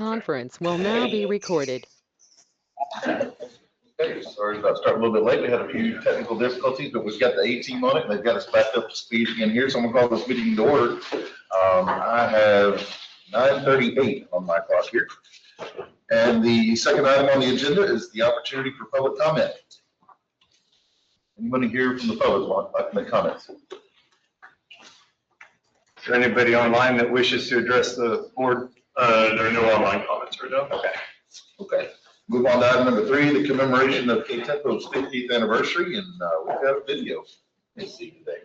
conference will now be recorded. Okay, sorry about starting a little bit late. We had a few technical difficulties, but we've got the A-team on it, and they've got us back up to speed again here. So I'm gonna call this meeting to order. I have 9:38 on my clock here. And the second item on the agenda is the opportunity for public comment. Anybody here from the public like to make comments? Is there anybody online that wishes to address the board? There are no online comments right now. Okay. Move on to item number 3, the commemoration of KTMPO's 50th anniversary, and we've got a video. Let's see today.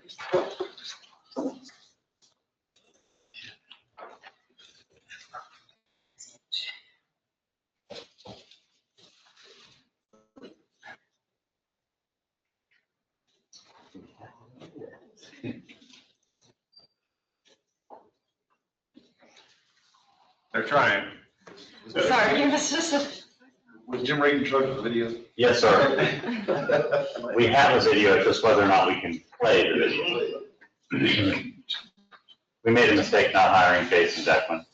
They're trying. Sorry, give us just a. Was Jim Reed in charge of the video? Yes, sir. We have a video, it's just whether or not we can play the video. We made a mistake not hiring Jason Deckman.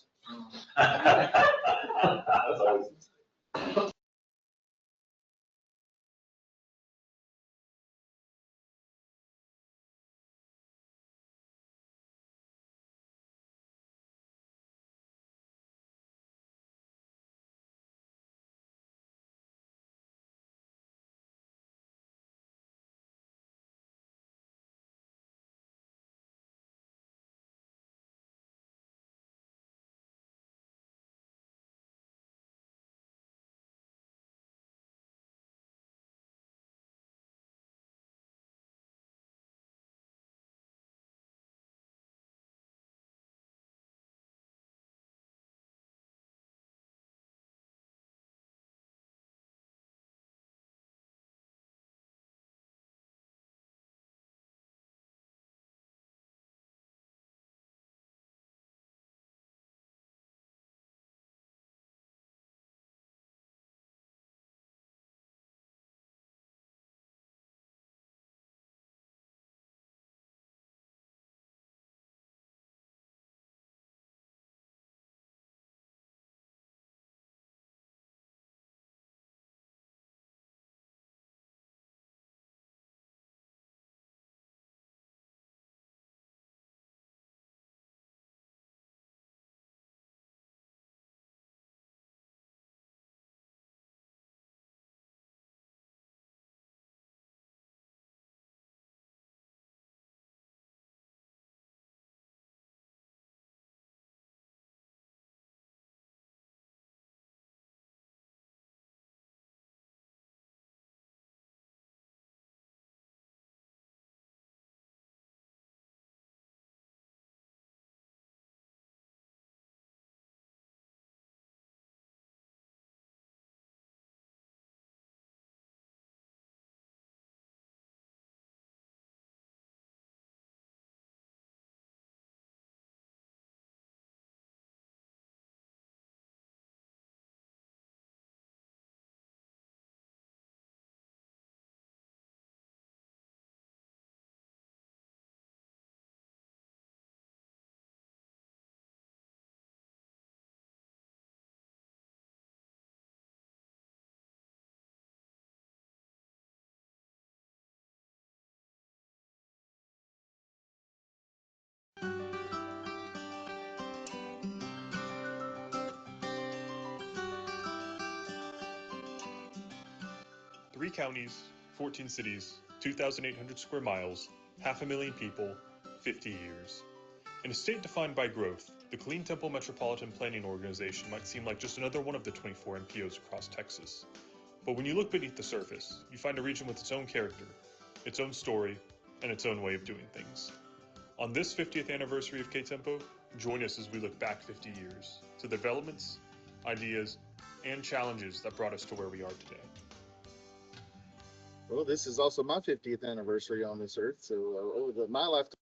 Three counties, 14 cities, 2,800 square miles, 500,000 people, 50 years. In a state defined by growth, the Killeen-Temple Metropolitan Planning Organization might seem like just another one of the 24 MPOs across Texas. But when you look beneath the surface, you find a region with its own character, its own story, and its own way of doing things. On this 50th anniversary of KTMPO, join us as we look back 50 years to the developments, ideas, and challenges that brought us to where we are today. Well, this is also my 50th anniversary on this earth, so over my lifetime.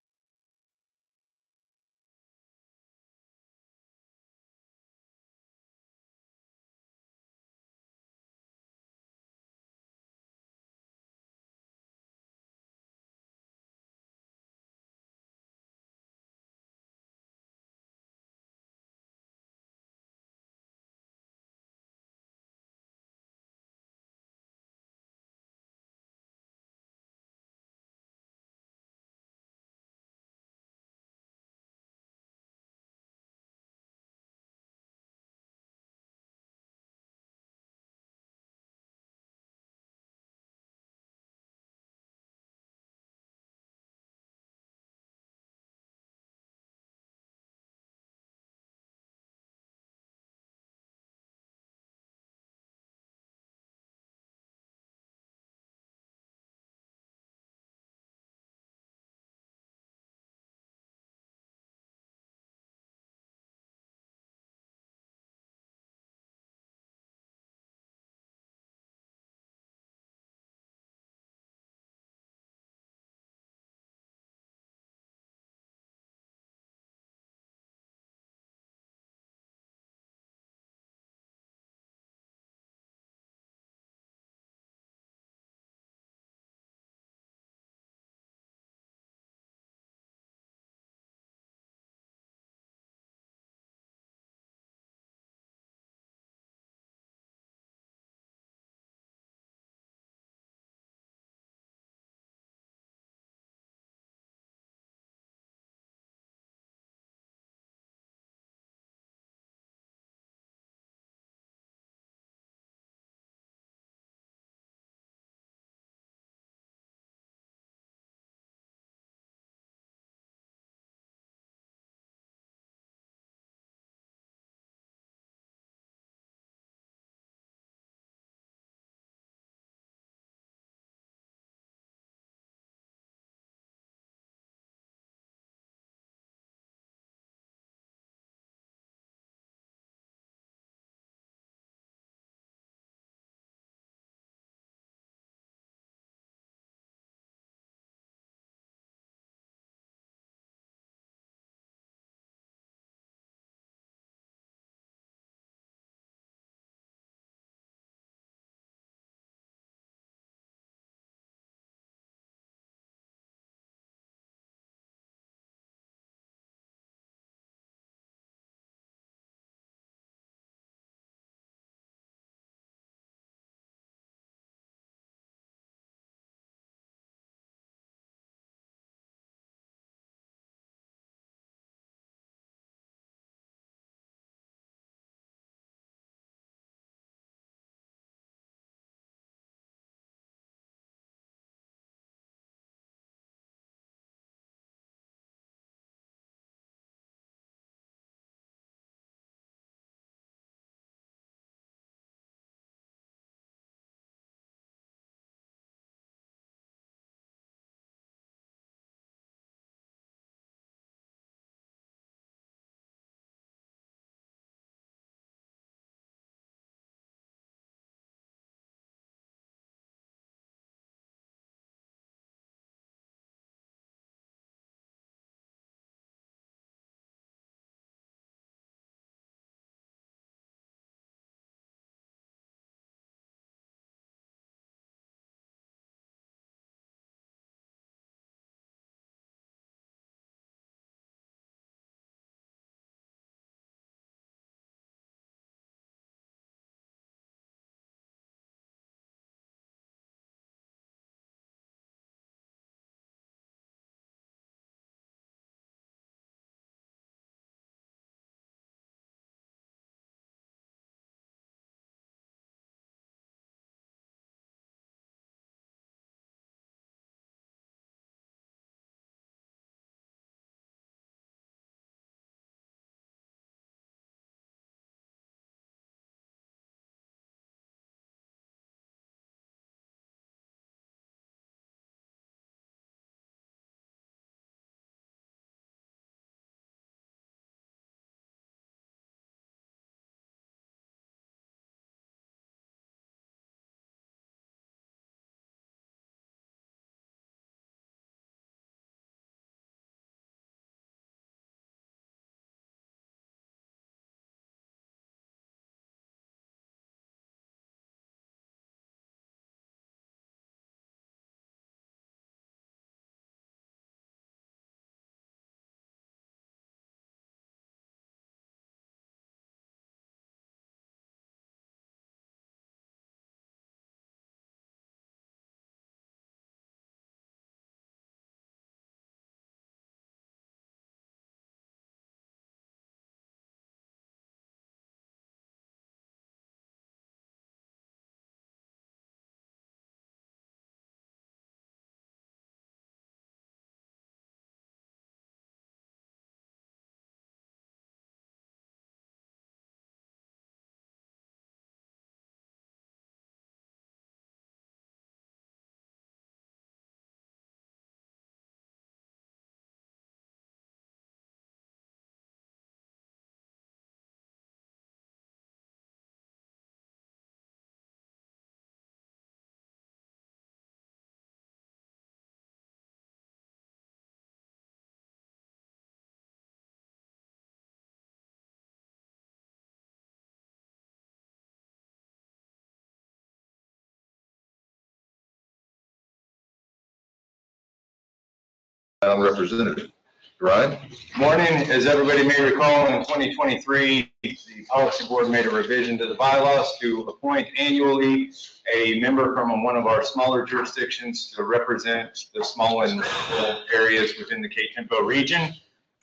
Town Representative. Ryan? Morning. As everybody may recall, in 2023, the policy board made a revision to the bylaws to appoint annually a member from one of our smaller jurisdictions to represent the small and rural areas within the KTMPO region.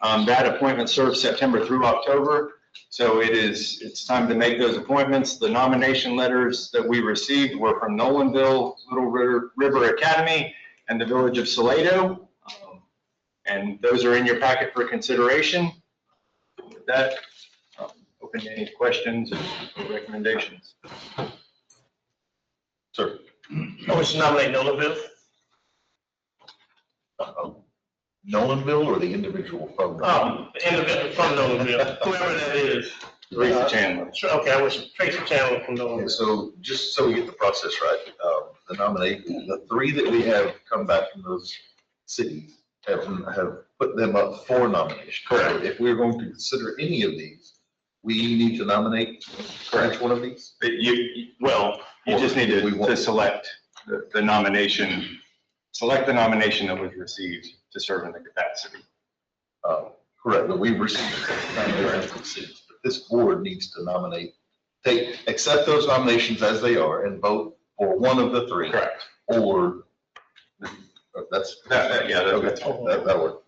That appointment serves September through October. So it's time to make those appointments. The nomination letters that we received were from Nolanville, Little River Academy, and the village of Salado. And those are in your packet for consideration. With that, open to any questions or recommendations. Sir. I wish to nominate Nolanville. Nolanville or the individual from? The individual from Nolanville, whoever that is. Teresa Chandler. Okay, I wish Tracy Chandler from Okay, Nolanville. so just so we get the process right, the three that we have come back from those cities have put them up for nomination. Correct. If we're going to consider any of these, we need to nominate each one of these? You just need to select the nomination, select the nomination that was received to serve in the capacity. Correct, but we've received different cities. But this board needs to nominate, accept those nominations as they are and vote for one of the three. Correct. Or that'll work.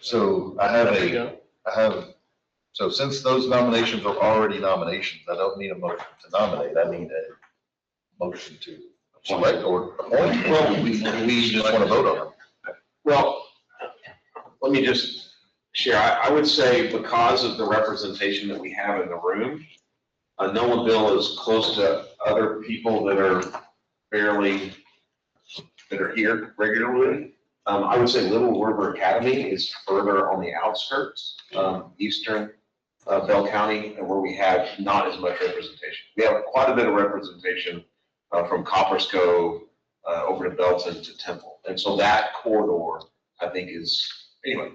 So so since those nominations are already nominations, I don't need a motion to nominate. I need a motion to select or appoint. Well, we just want to vote on them. Well, let me just share. I would say because of the representation that we have in the room, Nolanville is close to other people that are here regularly. I would say Little River Academy is further on the outskirts, eastern Bell County, and where we have not as much representation. We have quite a bit of representation from Copper's Cove over to Belton to Temple. And so that corridor, I think is, anyway,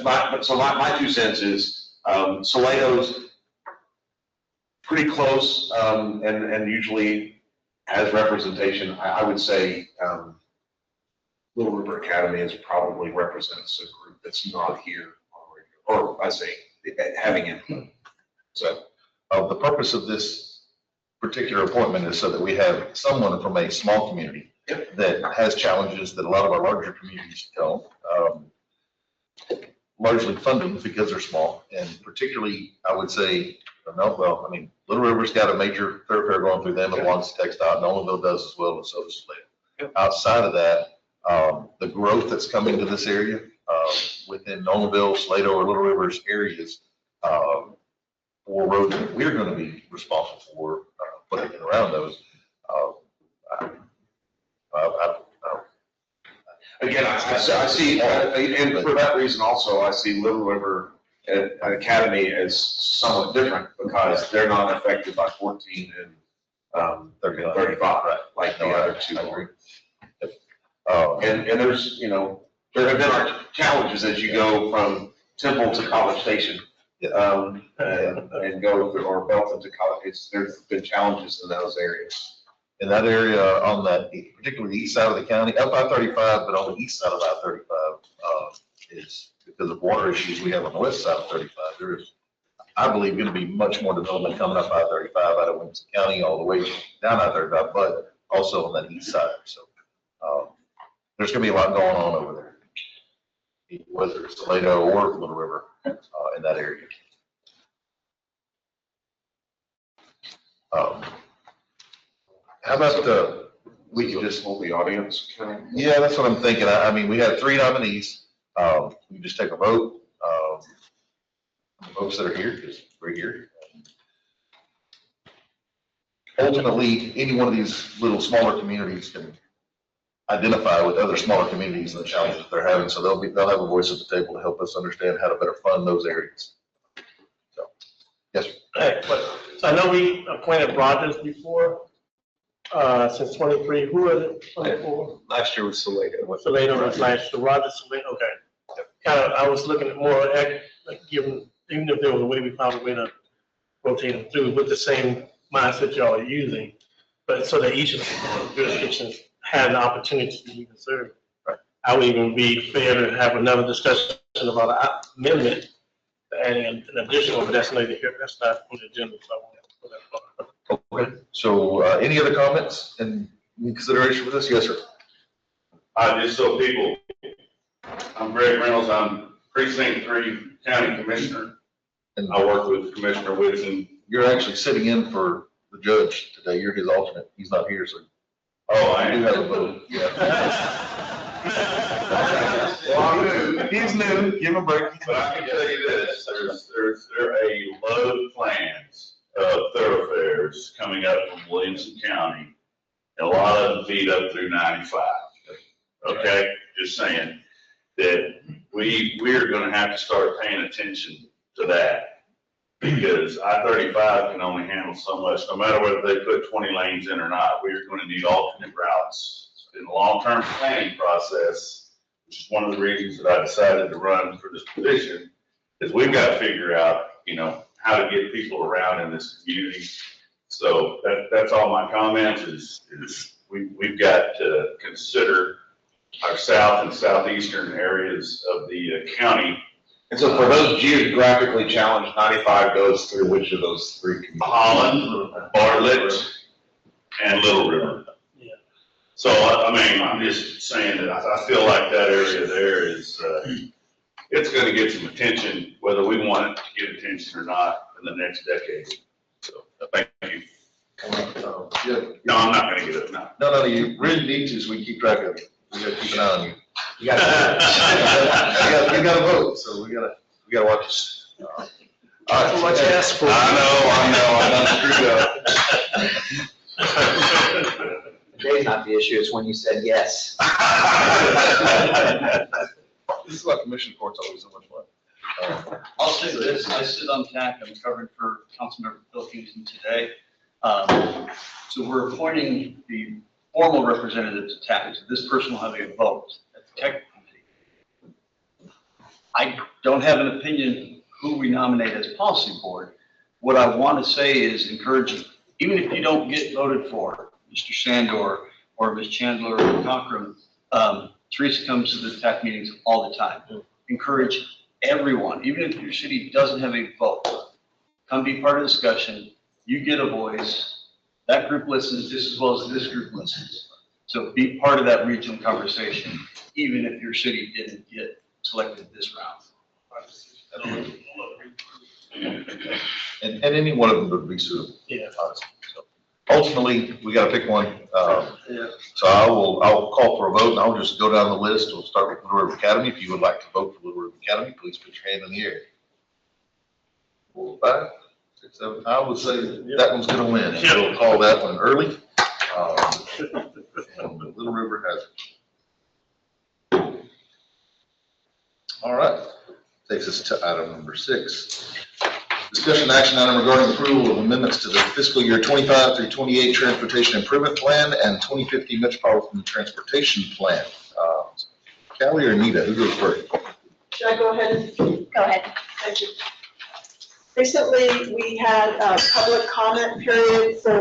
my 2 cents is Salado's pretty close and usually has representation. I would say Little River Academy is probably represents a group that's not here already, or I say having input. So the purpose of this particular appointment is so that we have someone from a small community that has challenges that a lot of our larger communities don't. Largely funding because they're small, and particularly, I would say, Little River's got a major thoroughfare going through them, and belongs to TxDOT, Nolanville does as well, and so does Salado. Outside of that, the growth that's coming to this area, within Nolanville, Salado, or Little River's areas, for roads that we're going to be responsible for putting in around those. again, I see, and for that reason also, I see Little River Academy as somewhat different because they're not affected by 14 and 35, like the other two are. And there's, there have been challenges as you go from Temple to College Station, and go through, or Belton to College. There's been challenges in those areas. In that area, on that, particularly the east side of the county, up I-35, but on the east side of I-35, is because of water issues we have on the west side of 35. There is, I believe, going to be much more development coming up I-35 out of Whitson County all the way down I-35, but also on that east side. So there's going to be a lot going on over there, whether it's Salado or Little River in that area. How about we can just hold the audience? Yeah, that's what I'm thinking. I mean, we have 3 nominees. We just take a vote. The folks that are here, because we're here. Ultimately, any one of these little smaller communities can identify with other smaller communities and the challenges they're having. So they'll have a voice at the table to help us understand how to better fund those areas. So, yes, sir. Hey, so I know we appointed Rogers before, since 23. Who was it? 24? Last year was Salado. Salado was last year. Rogers, Salado. Okay. Kind of, I was looking at more, like given, even if there was a way, we found a way to rotate them through with the same mindset y'all are using, but so that each of the jurisdictions had an opportunity to even serve. Right. I would even be fair to have another discussion about an amendment and an additional, but that's neither here, that's not on the agenda, so I won't go that far. Okay, so any other comments and consideration for this? Yes, sir. Just so people, I'm Greg Reynolds, I'm Precinct 3 County Commissioner. And I work with Commissioner Whitson. you're actually sitting in for the judge today. You're his alternate. He's not here, so. Oh, I You am. have a vote, yeah. Well, I'm new. He's new, give him a break. But I can tell you this, there are a load of plans of thoroughfares coming up from Williamson County. And a lot of them feed up through 95. Okay, just saying that we're gonna have to start paying attention to that. Because I-35 can only handle so much, no matter whether they put 20 lanes in or not. We're gonna need alternate routes. In the long-term planning process, which is one of the reasons that I decided to run for this position, is we've got to figure out, how to get people around in this community. So that's all my comments is we've got to consider our south and southeastern areas of the county. And so for those geographically challenged, 95 goes through which of those three communities? Holland, Bartlett, and Little River. Yeah. So, I'm just saying that I feel like that area there is, it's gonna get some attention, whether we want it to get attention or not in the next decade. So, thank you. Yeah. No, I'm not gonna get it, no. No, you really need to, so we can keep track of you. We gotta keep an eye on you. You got You gotta vote, so we gotta watch this. All right. What you asked for. I done screwed up. Today's not the issue, it's when you said yes. This is why commission court's always so much fun. I'll say this, I sit on TAC, I'm covering for Councilmember Pilkington today. So we're appointing the formal representative to TAC, so this person will have a vote at the tech committee. I don't have an opinion who we nominate as policy board. What I want to say is encourage, even if you don't get voted for, Mr. Sandor or Ms. Chandler or Cochran, Teresa comes to the TAC meetings all the time. Encourage everyone, even if your city doesn't have a vote, come be part of the discussion. You get a voice. That group listens just as well as this group listens. So be part of that regional conversation, even if your city didn't get selected this round. And any one of them would be suitable. Yeah. Honestly. So ultimately, we gotta pick one. Yeah. So I'll call for a vote and I'll just go down the list. We'll start with Little River Academy. If you would like to vote for Little River Academy, please put your hand in the air. 4, 5, 6, 7. I would say that one's gonna win. And we'll call that one early. And Little River has it. All right. Takes us to item number 6. Discussion action item regarding approval of amendments to the fiscal year 25 through 28 Transportation Improvement Plan and 2050 Metropolitan Transportation Plan. Callie or Anita, who goes first? Should I go ahead? Go ahead. Thank you. Recently, we had a public comment period for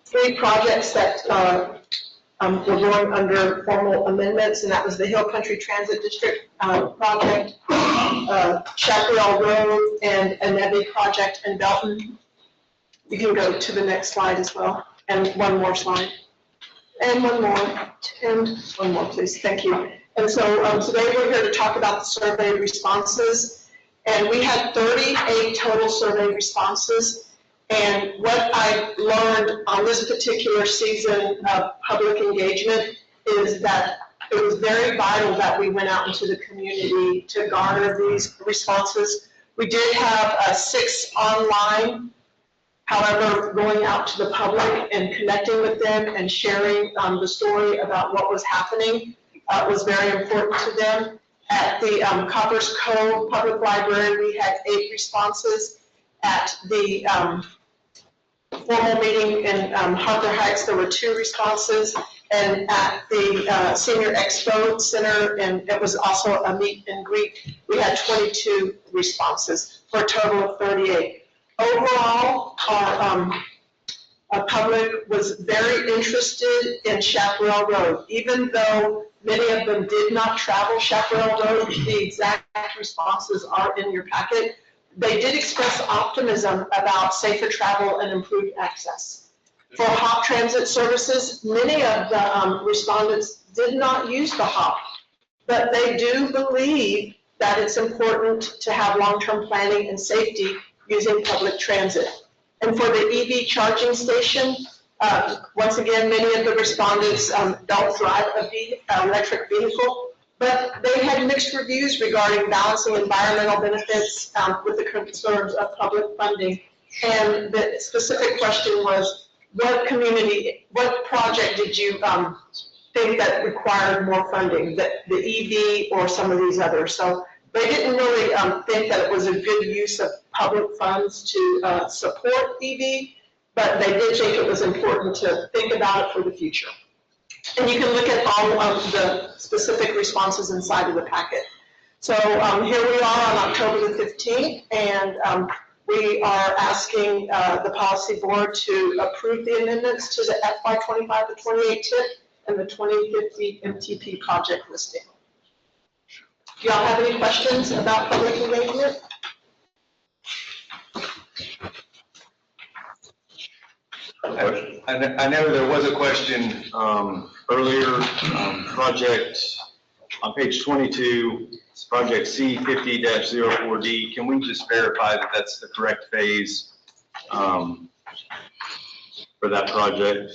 3 projects that were going under formal amendments, and that was the Hill Country Transit District project, Chaparral Road, and a Nebby project in Belton. You can go to the next slide as well, and one more slide. And one more, and one more, please, thank you. And so today we're here to talk about the survey responses, and we had 38 total survey responses. And what I learned on this particular season of public engagement is that it was very vital that we went out into the community to garner these responses. We did have 6 online. However, going out to the public and connecting with them and sharing the story about what was happening was very important to them. At the Coppers Cove Public Library, we had 8 responses. At the formal meeting in Harper Heights, there were 2 responses. And at the Senior Expo Center, and it was also a meet and greet, we had 22 responses for a total of 38. Overall, public was very interested in Chaparral Road. Even though many of them did not travel Chaparral Road, the exact responses are in your packet. They did express optimism about safer travel and improved access. For HOP transit services, many of the respondents did not use the HOP, but they do believe that it's important to have long-term planning and safety using public transit. And for the EV charging station, once again, many of the respondents don't drive an electric vehicle, but they had mixed reviews regarding balancing environmental benefits with the concerns of public funding. And the specific question was, what project did you think that required more funding, the EV or some of these others? So they didn't really think that it was a good use of public funds to support EV, but they did think it was important to think about it for the future. And you can look at all of the specific responses inside of the packet. So here we are on October the 15th, and we are asking the policy board to approve the amendments to the FY25 to 28 TIP and the 2050 MTP project listing. Do y'all have any questions about public engagement? I know there was a question earlier, project on page 22, it's project C50-04D. Can we just verify that that's the correct phase for that project?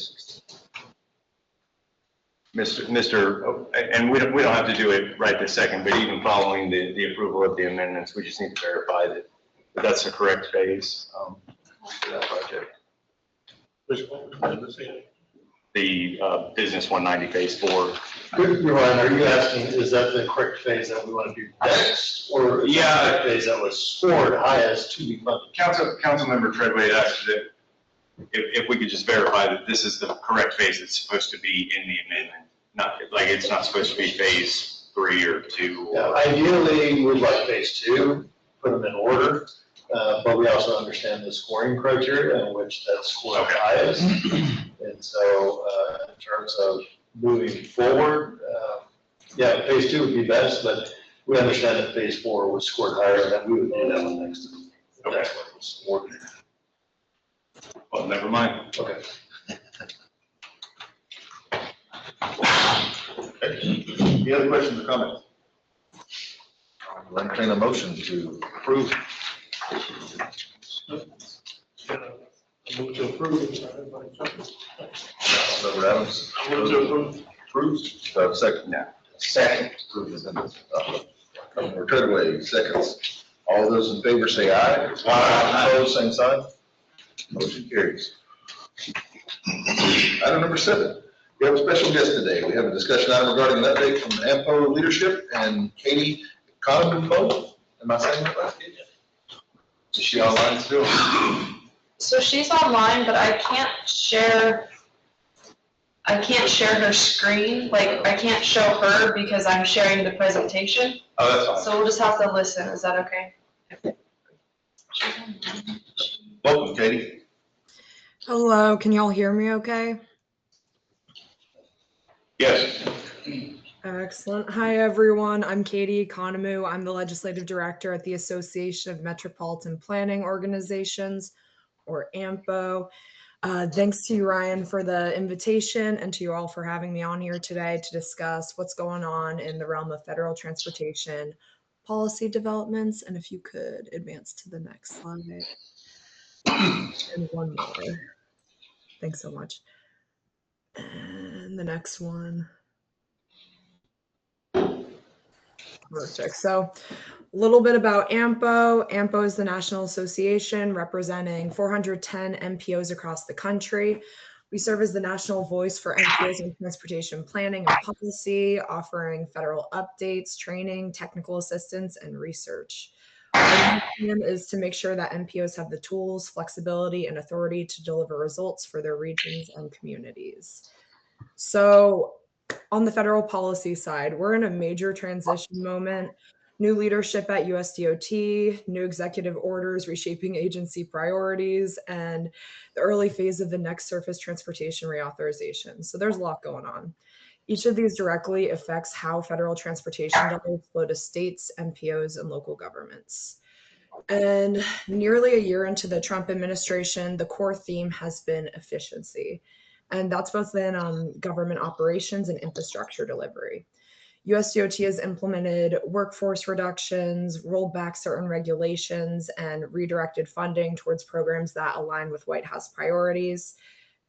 And we don't have to do it right this second, but even following the approval of the amendments, we just need to verify that that's the correct phase for that project. The business 190 phase 4. Ryan, are you asking, is that the correct phase that we want to do next? Or is that the correct phase that was scored highest to be funded? Councilmember Treadway asked that if we could just verify that this is the correct phase it's supposed to be in the amendment. Not like it's not supposed to be phase 3 or 2. Yeah, ideally, we'd like phase 2, put them in order. But we also understand the scoring criteria in which that's scored highest. And so in terms of moving forward, yeah, phase 2 would be best, but we understand that phase 4 was scored higher, and that we would do that one next. Okay. That's what was scored. Well, never mind. Okay. Any other questions or comments? I'll entertain a motion to approve. Move to approve. Member Adams. Move to approve. Approve. Second. No. Second. Member Treadway, seconds. All those in favor say aye. Aye. Opposed, same sign. Motion carries. Item number 7. We have a special guest today. We have a discussion item regarding an update from AMPO leadership and Katie Economou. Am I saying that right? Is she online still? So she's online, but I can't share her screen. Like, I can't show her because I'm sharing the presentation. Oh, that's fine. So we'll just have to listen. Is that okay? Welcome, Katie. Hello, can y'all hear me okay? Yes. Excellent. Hi, everyone. I'm Katie Economou. I'm the Legislative Director at the Association of Metropolitan Planning Organizations, or AMPO. Thanks to you, Ryan, for the invitation, and to you all for having me on here today to discuss what's going on in the realm of federal transportation policy developments. And if you could advance to the next slide. And one more. Thanks so much. And the next one. Perfect. So a little bit about AMPO. AMPO is the National Association representing 410 MPOs across the country. We serve as the national voice for MPOs in transportation planning and policy, offering federal updates, training, technical assistance, and research. Our mission is to make sure that MPOs have the tools, flexibility, and authority to deliver results for their regions and communities. So on the federal policy side, we're in a major transition moment New leadership at USDOT, new executive orders reshaping agency priorities, and the early phase of the next surface transportation reauthorization. So there's a lot going on. Each of these directly affects how federal transportation dollars flow to states, MPOs, and local governments. And nearly a year into the Trump administration, the core theme has been efficiency. And that's both in government operations and infrastructure delivery. USDOT has implemented workforce reductions, rolled back certain regulations, and redirected funding towards programs that align with White House priorities.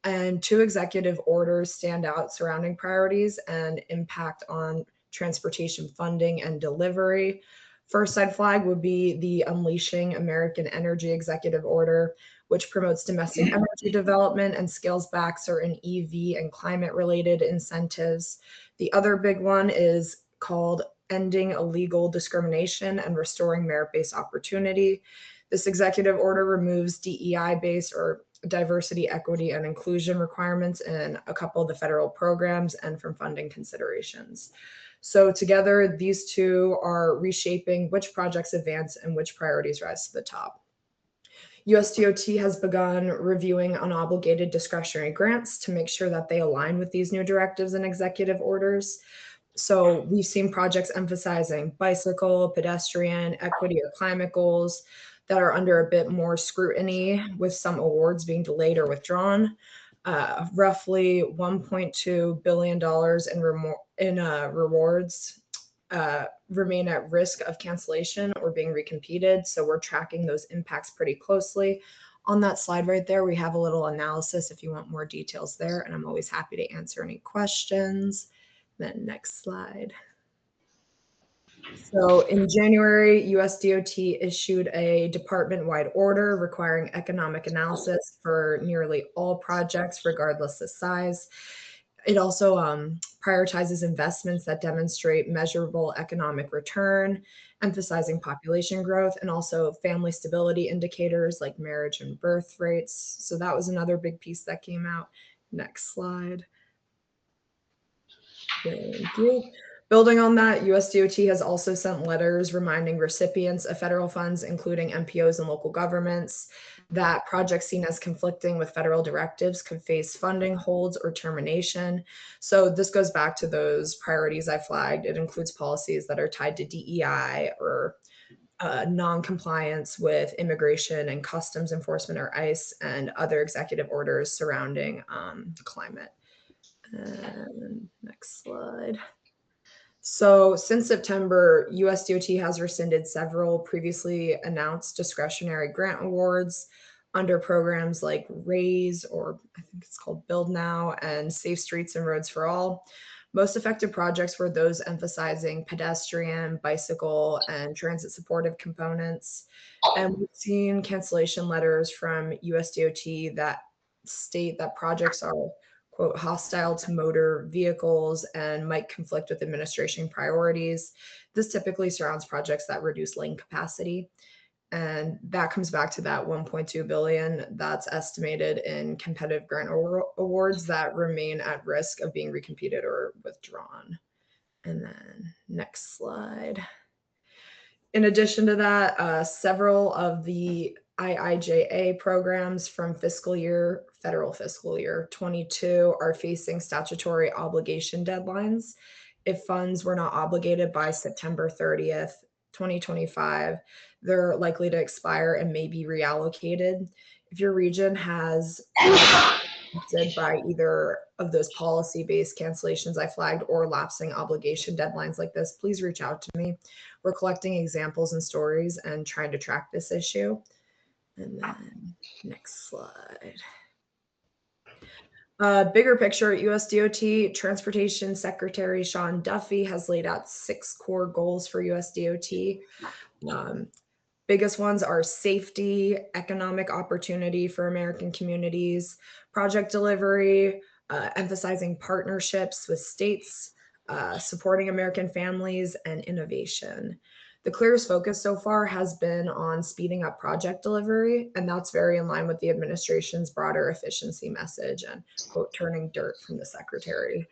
And two executive orders stand out surrounding priorities and impact on transportation funding and delivery. First I'd flag would be the Unleashing American Energy Executive Order, which promotes domestic energy development and scales back certain EV and climate-related incentives. The other big one is called Ending Illegal Discrimination and Restoring Merit-Based Opportunity. This executive order removes DEI-based or diversity, equity, and inclusion requirements in a couple of the federal programs and from funding considerations. So together, these two are reshaping which projects advance and which priorities rise to the top. USDOT has begun reviewing unobligated discretionary grants to make sure that they align with these new directives and executive orders. So we've seen projects emphasizing bicycle, pedestrian, equity, or climate goals that are under a bit more scrutiny, with some awards being delayed or withdrawn. Roughly $1.2 billion in rewards remain at risk of cancellation or being recompeted. So we're tracking those impacts pretty closely. On that slide right there, we have a little analysis if you want more details there, and I'm always happy to answer any questions. Then next slide. So in January, USDOT issued a department-wide order requiring economic analysis for nearly all projects, regardless of size. It also prioritizes investments that demonstrate measurable economic return, emphasizing population growth, and also family stability indicators like marriage and birth rates. So that was another big piece that came out. Next slide. Thank you. Building on that, USDOT has also sent letters reminding recipients of federal funds, including MPOs and local governments, that projects seen as conflicting with federal directives could face funding holds or termination. So this goes back to those priorities I flagged. It includes policies that are tied to DEI or non-compliance with immigration and customs enforcement or ICE, and other executive orders surrounding climate. And next slide. So since September, USDOT has rescinded several previously announced discretionary grant awards under programs like RAISE, or I think it's called Build Now, and Safe Streets and Roads for All. Most affected projects were those emphasizing pedestrian, bicycle, and transit supportive components. And we've seen cancellation letters from USDOT that state that projects are, quote, hostile to motor vehicles and might conflict with administration priorities. This typically surrounds projects that reduce lane capacity. And that comes back to that $1.2 billion that's estimated in competitive grant awards that remain at risk of being recompeted or withdrawn. And then next slide. In addition to that, several of the IIJA programs from federal fiscal year 22 are facing statutory obligation deadlines. If funds were not obligated by September 30th, 2025, they're likely to expire and may be reallocated. If your region has been by either of those policy-based cancellations I flagged or lapsing obligation deadlines like this, please reach out to me. We're collecting examples and stories and trying to track this issue. And then next slide. Bigger picture at USDOT, Transportation Secretary Sean Duffy has laid out 6 core goals for USDOT. Biggest ones are safety, economic opportunity for American communities, project delivery, emphasizing partnerships with states, supporting American families, and innovation. The clearest focus so far has been on speeding up project delivery, and that's very in line with the administration's broader efficiency message and, quote, turning dirt from the secretary.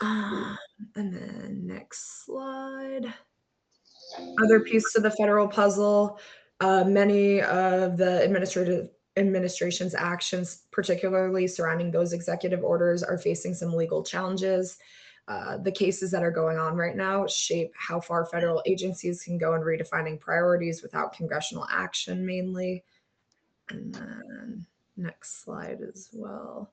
And then next slide. Other piece to the federal puzzle, many of the administration's actions, particularly surrounding those executive orders, are facing some legal challenges. The cases that are going on right now shape how far federal agencies can go in redefining priorities without congressional action mainly. And then next slide as well.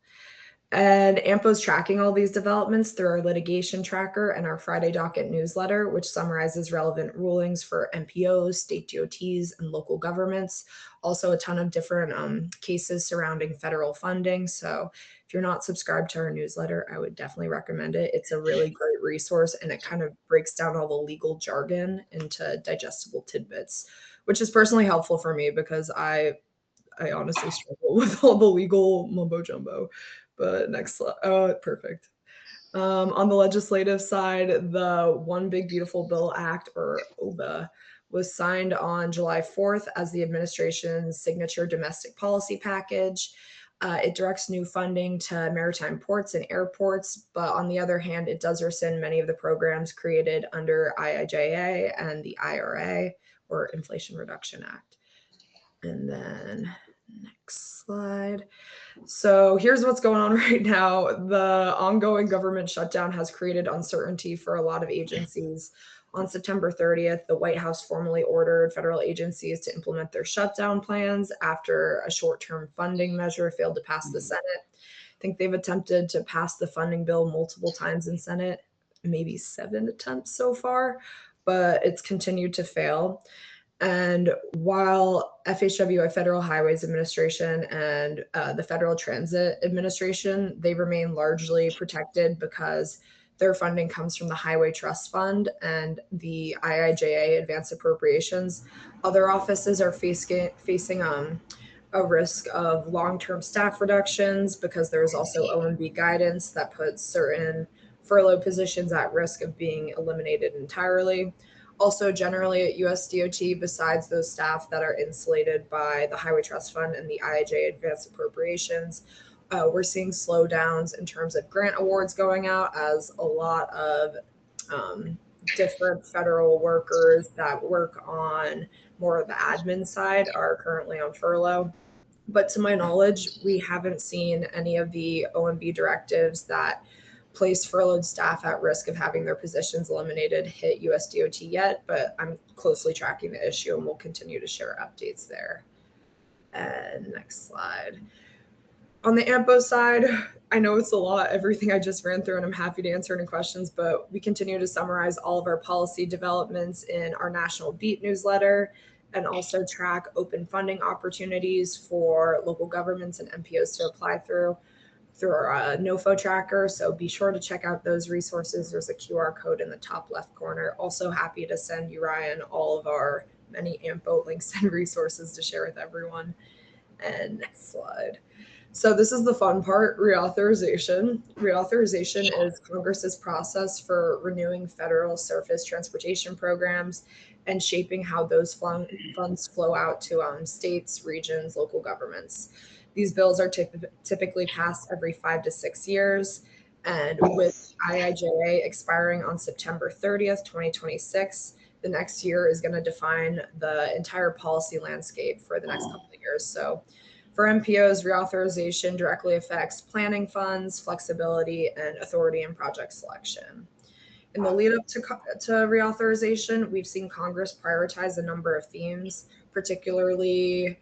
And AMPO's tracking all these developments through our litigation tracker and our Friday docket newsletter, which summarizes relevant rulings for MPOs, state DOTs, and local governments. Also a ton of different cases surrounding federal funding. So if you're not subscribed to our newsletter, I would definitely recommend it. It's a really great resource, and it kind of breaks down all the legal jargon into digestible tidbits, which is personally helpful for me because I honestly struggle with all the legal mumbo jumbo. But next slide. Oh, perfect. On the legislative side, the One Big Beautiful Bill Act, or OBA, was signed on July 4th as the administration's signature domestic policy package. It directs new funding to maritime ports and airports, but on the other hand, it does rescind many of the programs created under IIJA and the IRA, or Inflation Reduction Act. And then next slide. So here's what's going on right now. The ongoing government shutdown has created uncertainty for a lot of agencies. On September 30th, the White House formally ordered federal agencies to implement their shutdown plans after a short-term funding measure failed to pass the Senate. I think they've attempted to pass the funding bill multiple times in Senate, maybe 7 attempts so far, but it's continued to fail. And while FHWA, Federal Highways Administration, and the Federal Transit Administration, they remain largely protected because their funding comes from the Highway Trust Fund and the IIJA Advanced Appropriations. Other offices are facing a risk of long-term staff reductions because there's also OMB guidance that puts certain furlough positions at risk of being eliminated entirely. Also, generally at USDOT, besides those staff that are insulated by the Highway Trust Fund and the IIJA Advanced Appropriations, we're seeing slowdowns in terms of grant awards going out, as a lot of different federal workers that work on more of the admin side are currently on furlough. But to my knowledge, we haven't seen any of the OMB directives that place furloughed staff at risk of having their positions eliminated hit USDOT yet, but I'm closely tracking the issue and we'll continue to share updates there. And next slide. On the AMPO side, I know it's a lot, everything I just ran through, and I'm happy to answer any questions, but we continue to summarize all of our policy developments in our National Beat newsletter and also track open funding opportunities for local governments and MPOs to apply through our NOFO tracker. So be sure to check out those resources. There's a QR code in the top left corner. Also happy to send you, Ryan, all of our many AMPO links and resources to share with everyone. And next slide. So this is the fun part, reauthorization. Reauthorization is Congress's process for renewing federal surface transportation programs and shaping how those funds flow out to states, regions, local governments. These bills are typically passed every 5 to 6 years. And with IIJA expiring on September 30th, 2026, the next year is going to define the entire policy landscape for the next couple of years. So for MPOs, reauthorization directly affects planning funds, flexibility, and authority in project selection. In the lead up to reauthorization, we've seen Congress prioritize a number of themes, particularly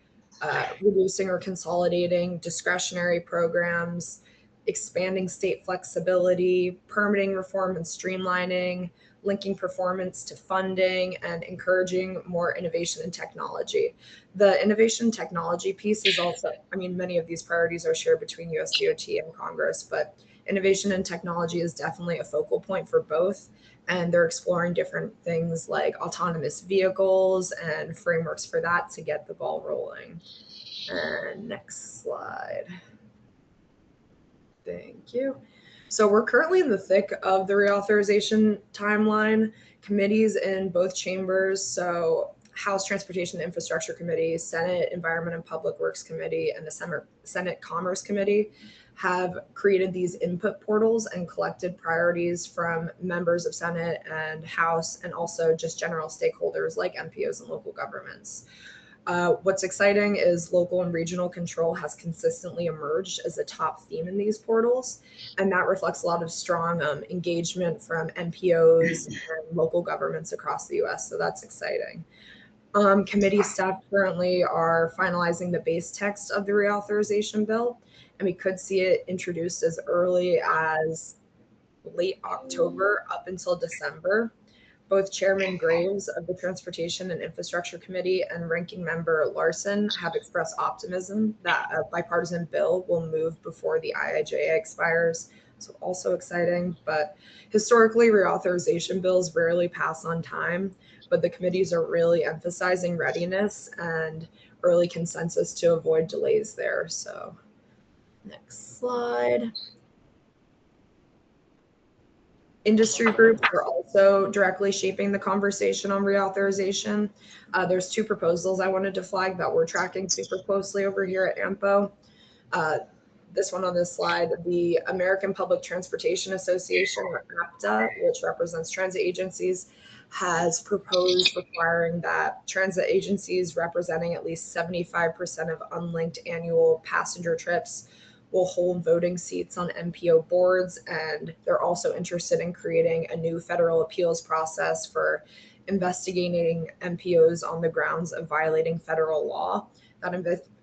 reducing or consolidating discretionary programs, expanding state flexibility, permitting reform and streamlining, linking performance to funding, and encouraging more innovation and technology. The innovation technology piece is also, many of these priorities are shared between USDOT and Congress, but innovation and technology is definitely a focal point for both. And they're exploring different things like autonomous vehicles and frameworks for that to get the ball rolling. And next slide. Thank you. So we're currently in the thick of the reauthorization timeline, committees in both chambers. So House Transportation and Infrastructure Committee, Senate Environment and Public Works Committee, and the Senate Commerce Committee have created these input portals and collected priorities from members of Senate and House, and also just general stakeholders like MPOs and local governments. What's exciting is local and regional control has consistently emerged as a top theme in these portals, and that reflects a lot of strong engagement from MPOs and local governments across the US, so that's exciting. Committee staff currently are finalizing the base text of the reauthorization bill, and we could see it introduced as early as late October up until December. Both Chairman Graves of the Transportation and Infrastructure Committee and Ranking Member Larson have expressed optimism that a bipartisan bill will move before the IIJA expires. So also exciting, but historically reauthorization bills rarely pass on time, but the committees are really emphasizing readiness and early consensus to avoid delays there. So next slide. Industry groups are also directly shaping the conversation on reauthorization. There's two proposals I wanted to flag that we're tracking super closely over here at AMPO. This one on this slide, the American Public Transportation Association, or APTA, which represents transit agencies, has proposed requiring that transit agencies representing at least 75% of unlinked annual passenger trips will hold voting seats on MPO boards, and they're also interested in creating a new federal appeals process for investigating MPOs on the grounds of violating federal law.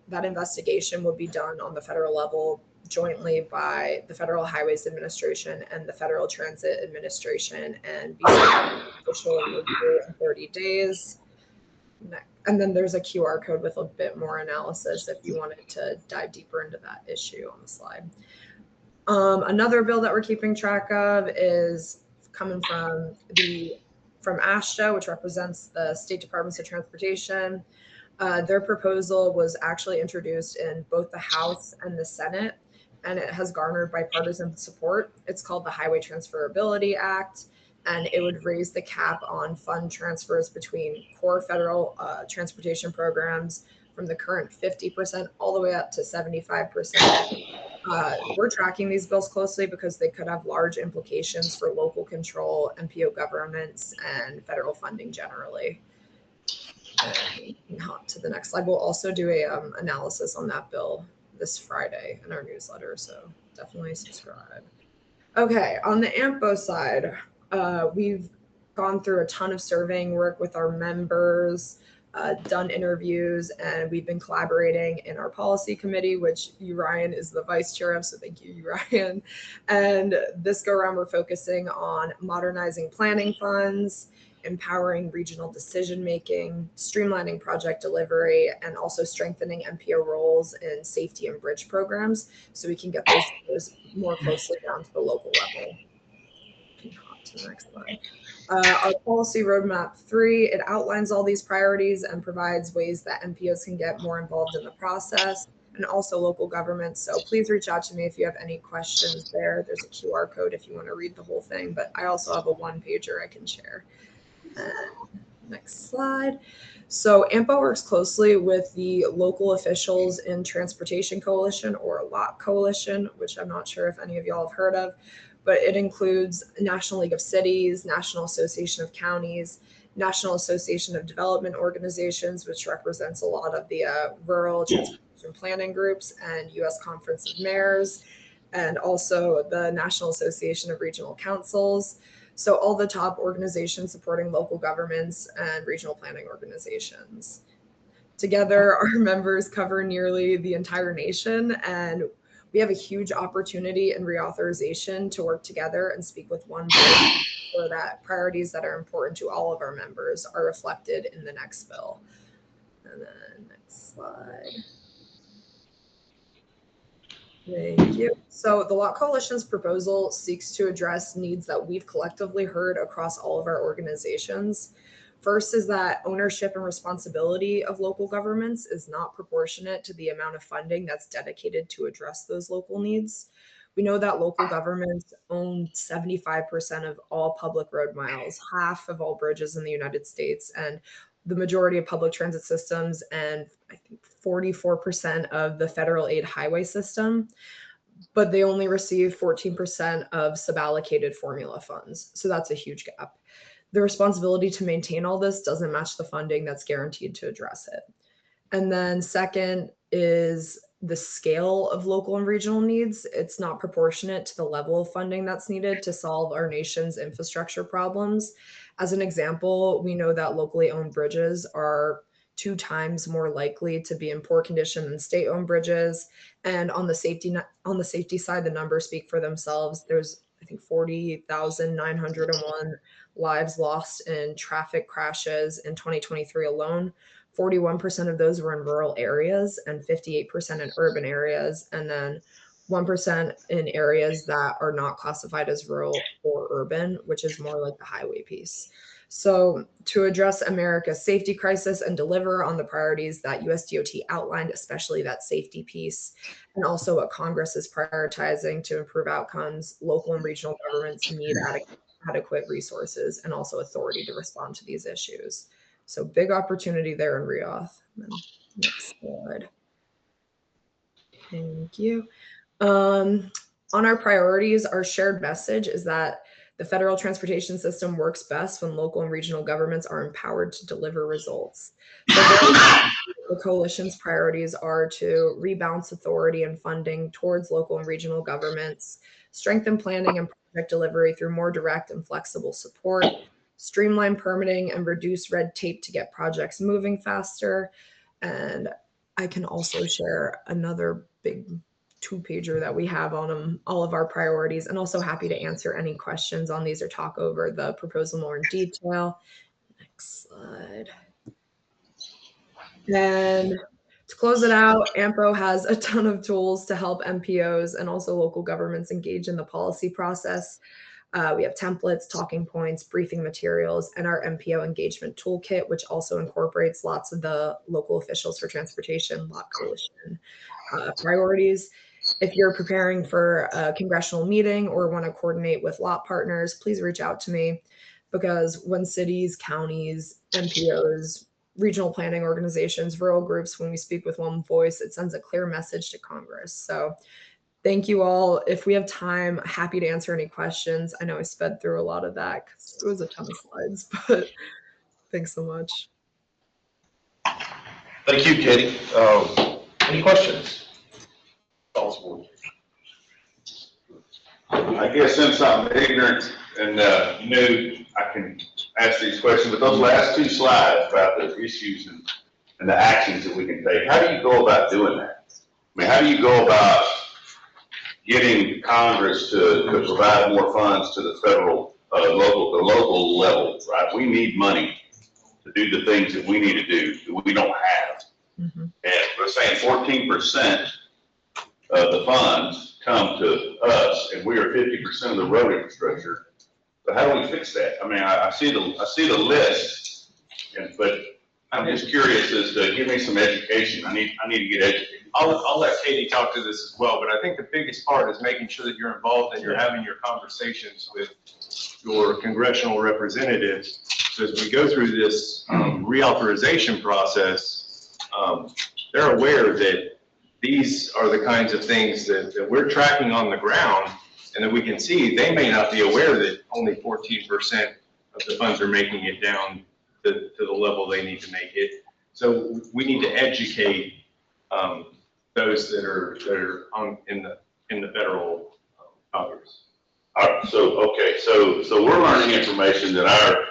That investigation would be done on the federal level jointly by the Federal Highways Administration and the Federal Transit Administration, and be official review in 30 days. And then there's a QR code with a bit more analysis if you wanted to dive deeper into that issue on the slide. Another bill that we're keeping track of is coming from ASHTA, which represents the State Departments of Transportation. Their proposal was actually introduced in both the House and the Senate, and it has garnered bipartisan support. It's called the Highway Transferability Act, and it would raise the cap on fund transfers between core federal transportation programs from the current 50% all the way up to 75%. We're tracking these bills closely because they could have large implications for local control, MPO governments, and federal funding generally. And hop to the next slide. We'll also do a analysis on that bill this Friday in our newsletter, so definitely subscribe. Okay, on the AMPO side, we've gone through a ton of surveying work with our members, done interviews, and we've been collaborating in our policy committee, which Uryan is the vice chair of, so thank you, Uryan. And this go around, we're focusing on modernizing planning funds, empowering regional decision-making, streamlining project delivery, and also strengthening MPO roles in safety and bridge programs so we can get those more closely down to the local level. To the next slide. Our policy roadmap 3, it outlines all these priorities and provides ways that MPOs can get more involved in the process, and also local governments. So please reach out to me if you have any questions there. There's a QR code if you want to read the whole thing, but I also have a one-pager I can share. Next slide. So AMPO works closely with the local officials in Transportation Coalition, or LOT Coalition, which I'm not sure if any of y'all have heard of, but it includes National League of Cities, National Association of Counties, National Association of Development Organizations, which represents a lot of the rural transportation planning groups, and U.S. Conference of Mayors, and also the National Association of Regional Councils. So all the top organizations supporting local governments and regional planning organizations. Together, our members cover nearly the entire nation, and we have a huge opportunity in reauthorization to work together and speak with one voice so that priorities that are important to all of our members are reflected in the next bill. And then next slide. Thank you. So the LOT Coalition's proposal seeks to address needs that we've collectively heard across all of our organizations. First is that ownership and responsibility of local governments is not proportionate to the amount of funding that's dedicated to address those local needs. We know that local governments own 75% of all public road miles, half of all bridges in the United States, and the majority of public transit systems and I think 44% of the federal aid highway system, but they only receive 14% of suballocated formula funds. So that's a huge gap. The responsibility to maintain all this doesn't match the funding that's guaranteed to address it. And then second is the scale of local and regional needs. It's not proportionate to the level of funding that's needed to solve our nation's infrastructure problems. As an example, we know that locally owned bridges are 2 times more likely to be in poor condition than state-owned bridges. And on the safety side, the numbers speak for themselves. There's, I think, 40,901 lives lost in traffic crashes in 2023 alone. 41% of those were in rural areas and 58% in urban areas, and then 1% in areas that are not classified as rural or urban, which is more like the highway piece. So to address America's safety crisis and deliver on the priorities that USDOT outlined, especially that safety piece, and also what Congress is prioritizing to improve outcomes, local and regional governments need adequate resources and also authority to respond to these issues. So big opportunity there in reauth. Next slide. Thank you. On our priorities, our shared message is that the federal transportation system works best when local and regional governments are empowered to deliver results. The coalition's priorities are to rebalance authority and funding towards local and regional governments, strengthen planning and project delivery through more direct and flexible support, streamline permitting and reduce red tape to get projects moving faster. And I can also share another big 2-pager that we have on all of our priorities, and also happy to answer any questions on these or talk over the proposal more in detail. Next slide. And to close it out, AMPO has a ton of tools to help MPOs and also local governments engage in the policy process. We have templates, talking points, briefing materials, and our MPO engagement toolkit, which also incorporates lots of the local officials for transportation, lot coalition priorities. If you're preparing for a congressional meeting or want to coordinate with lot partners, please reach out to me, because when cities, counties, MPOs, regional planning organizations, rural groups, when we speak with one voice, it sends a clear message to Congress. So thank you all. If we have time, happy to answer any questions. I know I sped through a lot of that because it was a ton of slides, but thanks so much. Thank you, Katie. Any questions? I guess since I'm ignorant and new, I can ask these questions, but those last 2 slides about the issues and the actions that we can take, how do you go about doing that? I mean, how do you go about getting Congress to provide more funds to the federal, local level, right? We need money to do the things that we need to do that we don't have. Mm-hmm. And we're saying 14% of the funds come to us, and we are 50% of the road infrastructure. So how do we fix that? I mean, I see the list, but I'm just curious as to give me some education. I need to get educated. I'll let Katie talk to this as well, but I think the biggest part is making sure that you're involved and you're having your conversations with your congressional representatives. So as we go through this reauthorization process, they're aware that these are the kinds of things that we're tracking on the ground and that we can see. They may not be aware that only 14% of the funds are making it down to the level they need to make it. So we need to educate those that are in the federal Congress. So we're learning information that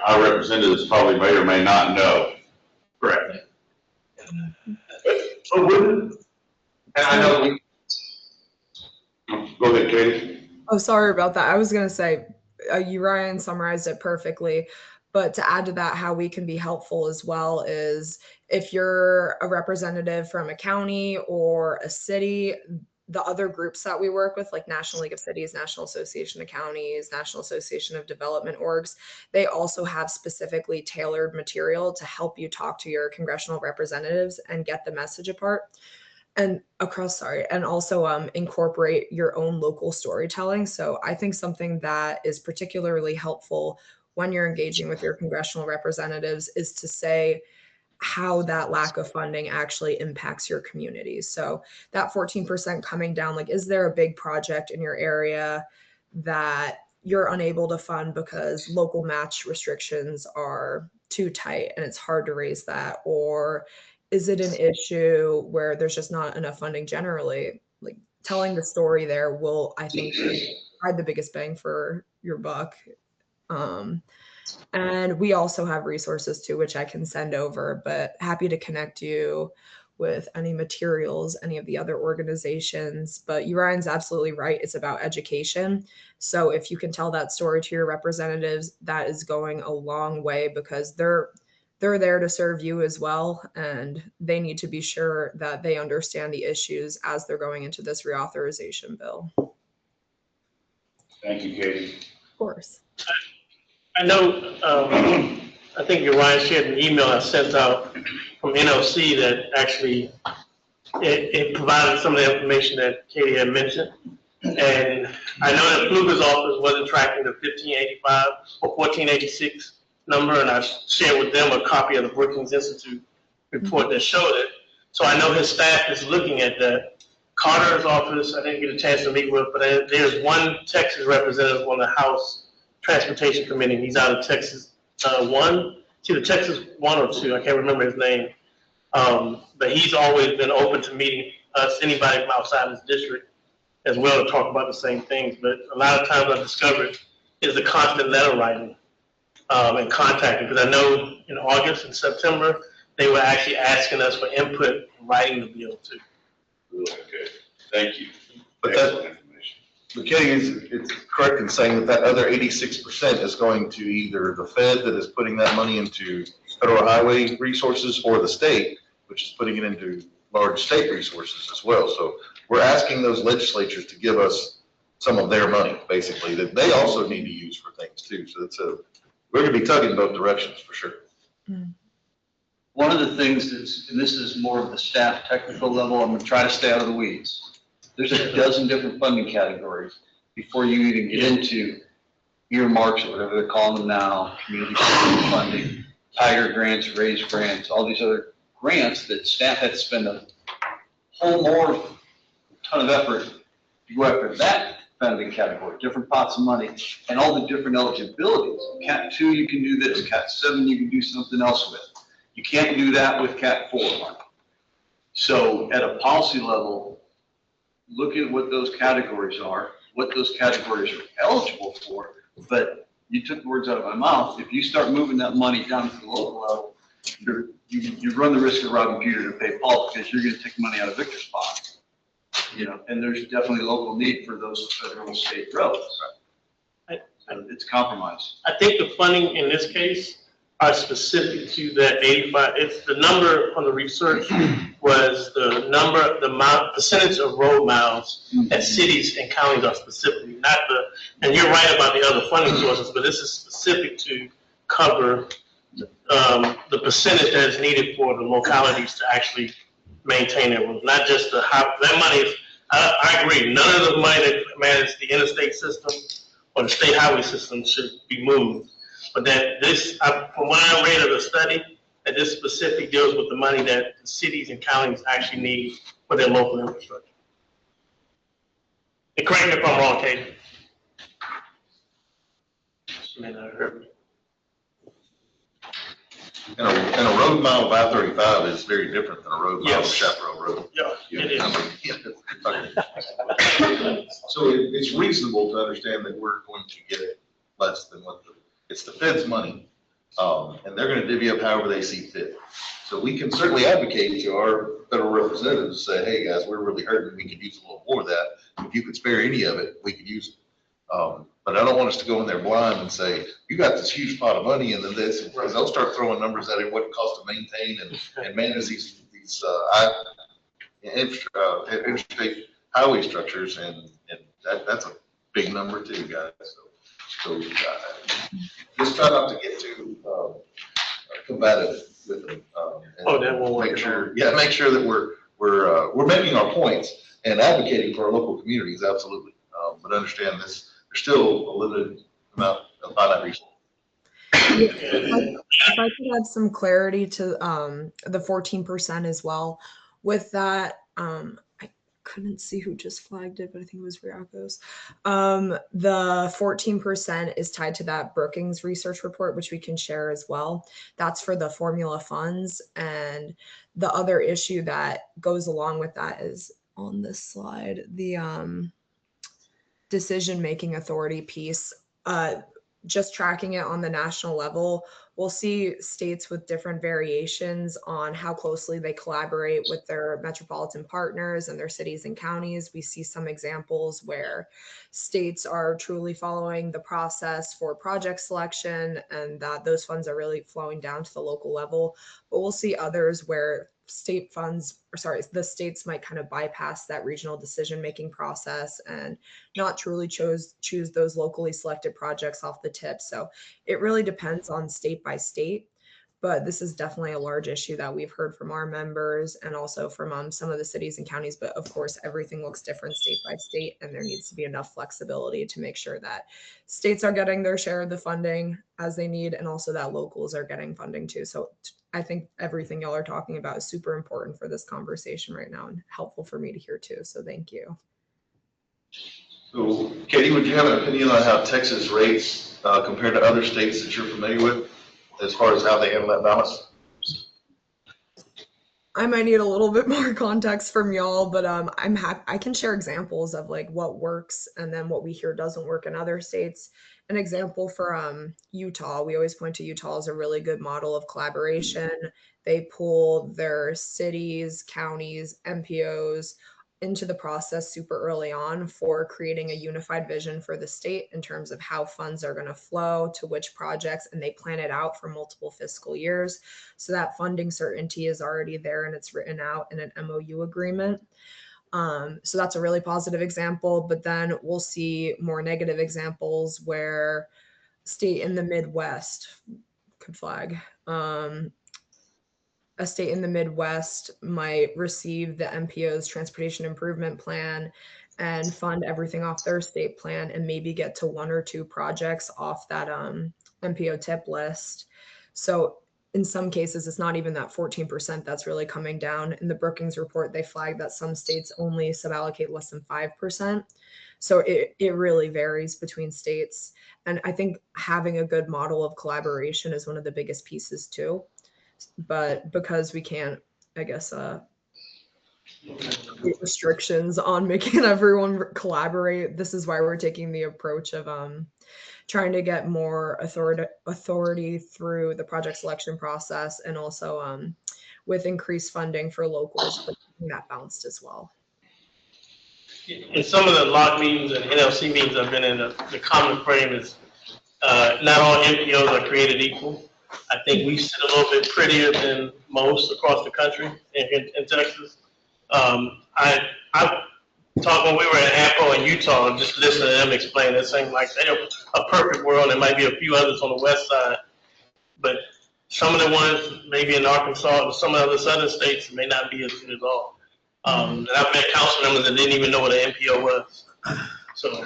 our representatives probably may or may not know. Correct. And I know Go ahead, Katie. Oh, sorry about that. I was going to say, Uryan summarized it perfectly. But to add to that, how we can be helpful as well is if you're a representative from a county or a city, the other groups that we work with, like National League of Cities, National Association of Counties, National Association of Development orgs, they also have specifically tailored material to help you talk to your congressional representatives and get the message apart. And also incorporate your own local storytelling. So I think something that is particularly helpful when you're engaging with your congressional representatives is to say, how that lack of funding actually impacts your community. So that 14% coming down, like, is there a big project in your area that you're unable to fund because local match restrictions are too tight and it's hard to raise that? Or is it an issue where there's just not enough funding generally? Like, telling the story there will, I think, provide the biggest bang for your buck. And we also have resources too, which I can send over, but happy to connect you with any materials, any of the other organizations. But Uryan's absolutely right. It's about education. So if you can tell that story to your representatives, that is going a long way, because they're there to serve you as well. And they need to be sure that they understand the issues as they're going into this reauthorization bill. Thank you, Katie. Of course. I know, I think Uryan shared an email I sent out from NLC that actually, it provided some of the information that Katie had mentioned. And I know that Pfluger's office wasn't tracking the 1585 or 1486 number, and I shared with them a copy of the Brookings Institute report that showed it. So I know his staff is looking at that. Carter's office, I didn't get a chance to meet with, but there's one Texas representative on the House Transportation Committee. He's out of Texas 1. It's either Texas 1 or 2. I can't remember his name. But he's always been open to meeting us, anybody from outside his district, as well, to talk about the same things. But a lot of times I've discovered is the constant letter writing and contacting, because I know in August and September, they were actually asking us for input in writing the bill too. Okay, thank you. But that, Katie, it's correct in saying that other 86% is going to either the Fed that is putting that money into federal highway resources, or the state, which is putting it into large state resources as well. So we're asking those legislatures to give us some of their money, basically, that they also need to use for things too. So we're going to be tugging both directions for sure. One of the things is, and this is more of the staff technical level, I'm going to try to stay out of the weeds. There's a dozen different funding categories before you even get into earmarks, or whatever they're calling them now, community funding, Tiger grants, raise grants, all these other grants that staff had to spend a whole more ton of effort to go after that funding category, different pots of money, and all the different eligibilities. Cat 2, you can do this. Cat 7, you can do something else with. You can't do that with Cat 4 money. So at a policy level, look at what those categories are, what those categories are eligible for. But you took the words out of my mouth. If you start moving that money down to the local level, you run the risk of robbing Peter to pay Paul, because you're going to take money out of Victor's pocket. You know, and there's definitely local need for those federal and state roads. It's compromised. I think the funding in this case are specific to that 85. It's the number on the research was the number, the amount, percentage of road miles that cities and counties are specifically, not the, and you're right about the other funding sources, but this is specific to cover the percentage that is needed for the localities to actually maintain their roads, not just the how that money is. I agree. None of the money that manages the interstate system or the state highway system should be moved. But that this, from what I read of the study, that this specifically deals with the money that the cities and counties actually need for their local infrastructure. And correct me if I'm wrong, Katie. She may not have heard me. And a road mile of I-35 is very different than a road mile of Chaparral Road. Yeah, it is. So it's reasonable to understand that we're going to get it less than what it's the Fed's money. And they're going to divvy up however they see fit. So we can certainly advocate to our federal representatives, say, hey guys, we're really hurting. We could use a little more of that. If you could spare any of it, we could use it. But I don't want us to go in there blind and say, you got this huge pot of money and then this, because they'll start throwing numbers at it, what it costs to maintain and manage these interstate highway structures, and that's a big number too, guys. So just try not to get too combative with them. That won't work. Make sure that we're making our points and advocating for our local communities, absolutely. But understand this. There's still a limited amount of finite resources. If I could add some clarity to the 14% as well. With that, I couldn't see who just flagged it, but I think it was Riakos. The 14% is tied to that Brookings research report, which we can share as well. That's for the formula funds. And the other issue that goes along with that is on this slide, the decision-making authority piece. Just tracking it on the national level, we'll see states with different variations on how closely they collaborate with their metropolitan partners and their cities and counties. We see some examples where states are truly following the process for project selection and that those funds are really flowing down to the local level. But we'll see others where the states might kind of bypass that regional decision-making process and not truly choose those locally selected projects off the tip. So it really depends on state by state, but this is definitely a large issue that we've heard from our members and also from some of the cities and counties. But of course, everything looks different state by state, and there needs to be enough flexibility to make sure that states are getting their share of the funding as they need, and also that locals are getting funding too. So I think everything y'all are talking about is super important for this conversation right now and helpful for me to hear too. So thank you. So Katie, would you have an opinion on how Texas rates compared to other states that you're familiar with as far as how they handle that balance? I might need a little bit more context from y'all, but I'm happy. I can share examples of like what works and then what we hear doesn't work in other states. An example for Utah, we always point to Utah as a really good model of collaboration. They pull their cities, counties, MPOs into the process super early on for creating a unified vision for the state in terms of how funds are going to flow to which projects, and they plan it out for multiple fiscal years. So that funding certainty is already there and it's written out in an MOU agreement. So that's a really positive example, but then we'll see more negative examples where state in the Midwest could flag. A state in the Midwest might receive the MPO's transportation improvement plan and fund everything off their state plan and maybe get to one or two projects off that MPO tip list. So in some cases, it's not even that 14% that's really coming down. In the Brookings report, they flagged that some states only suballocate less than 5%. So it really varies between states. And I think having a good model of collaboration is one of the biggest pieces too. But because we can't, I guess, restrictions on making everyone collaborate, this is why we're taking the approach of trying to get more authority through the project selection process, and also with increased funding for locals, but keeping that balanced as well. In some of the LOC meetings and NLC meetings I've been in, the common frame is not all MPOs are created equal. I think we sit a little bit prettier than most across the country in Texas. I talked when we were at AMPO in Utah, and just listening to them explain this thing like they're a perfect world. There might be a few others on the west side, but some of the ones maybe in Arkansas and some of the southern states may not be as good at all. And I've met council members that didn't even know what an MPO was. So.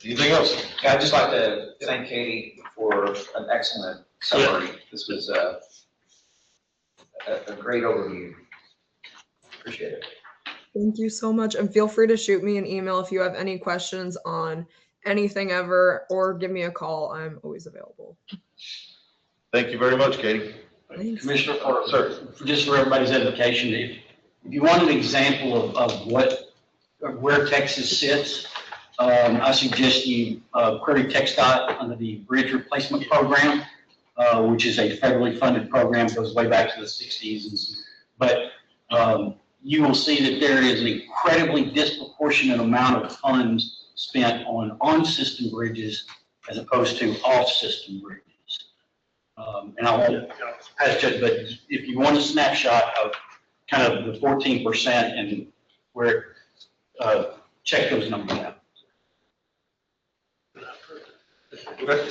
Anything else? Yeah, I'd just like to thank Katie for an excellent summary. Yeah. This was a great overview. Appreciate it. Thank you so much. And feel free to shoot me an email if you have any questions on anything ever, or give me a call. I'm always available. Thank you very much, Katie. Thanks. Commissioner, just for everybody's edification, if you want an example of where Texas sits, I suggest you query TxDOT under the Bridge Replacement Program, which is a federally funded program, goes way back to the 60s. But you will see that there is an incredibly disproportionate amount of funds spent on-system bridges as opposed to off-system bridges. And I won't pass it, but if you want a snapshot of kind of the 14% and where, check those numbers out. Okay.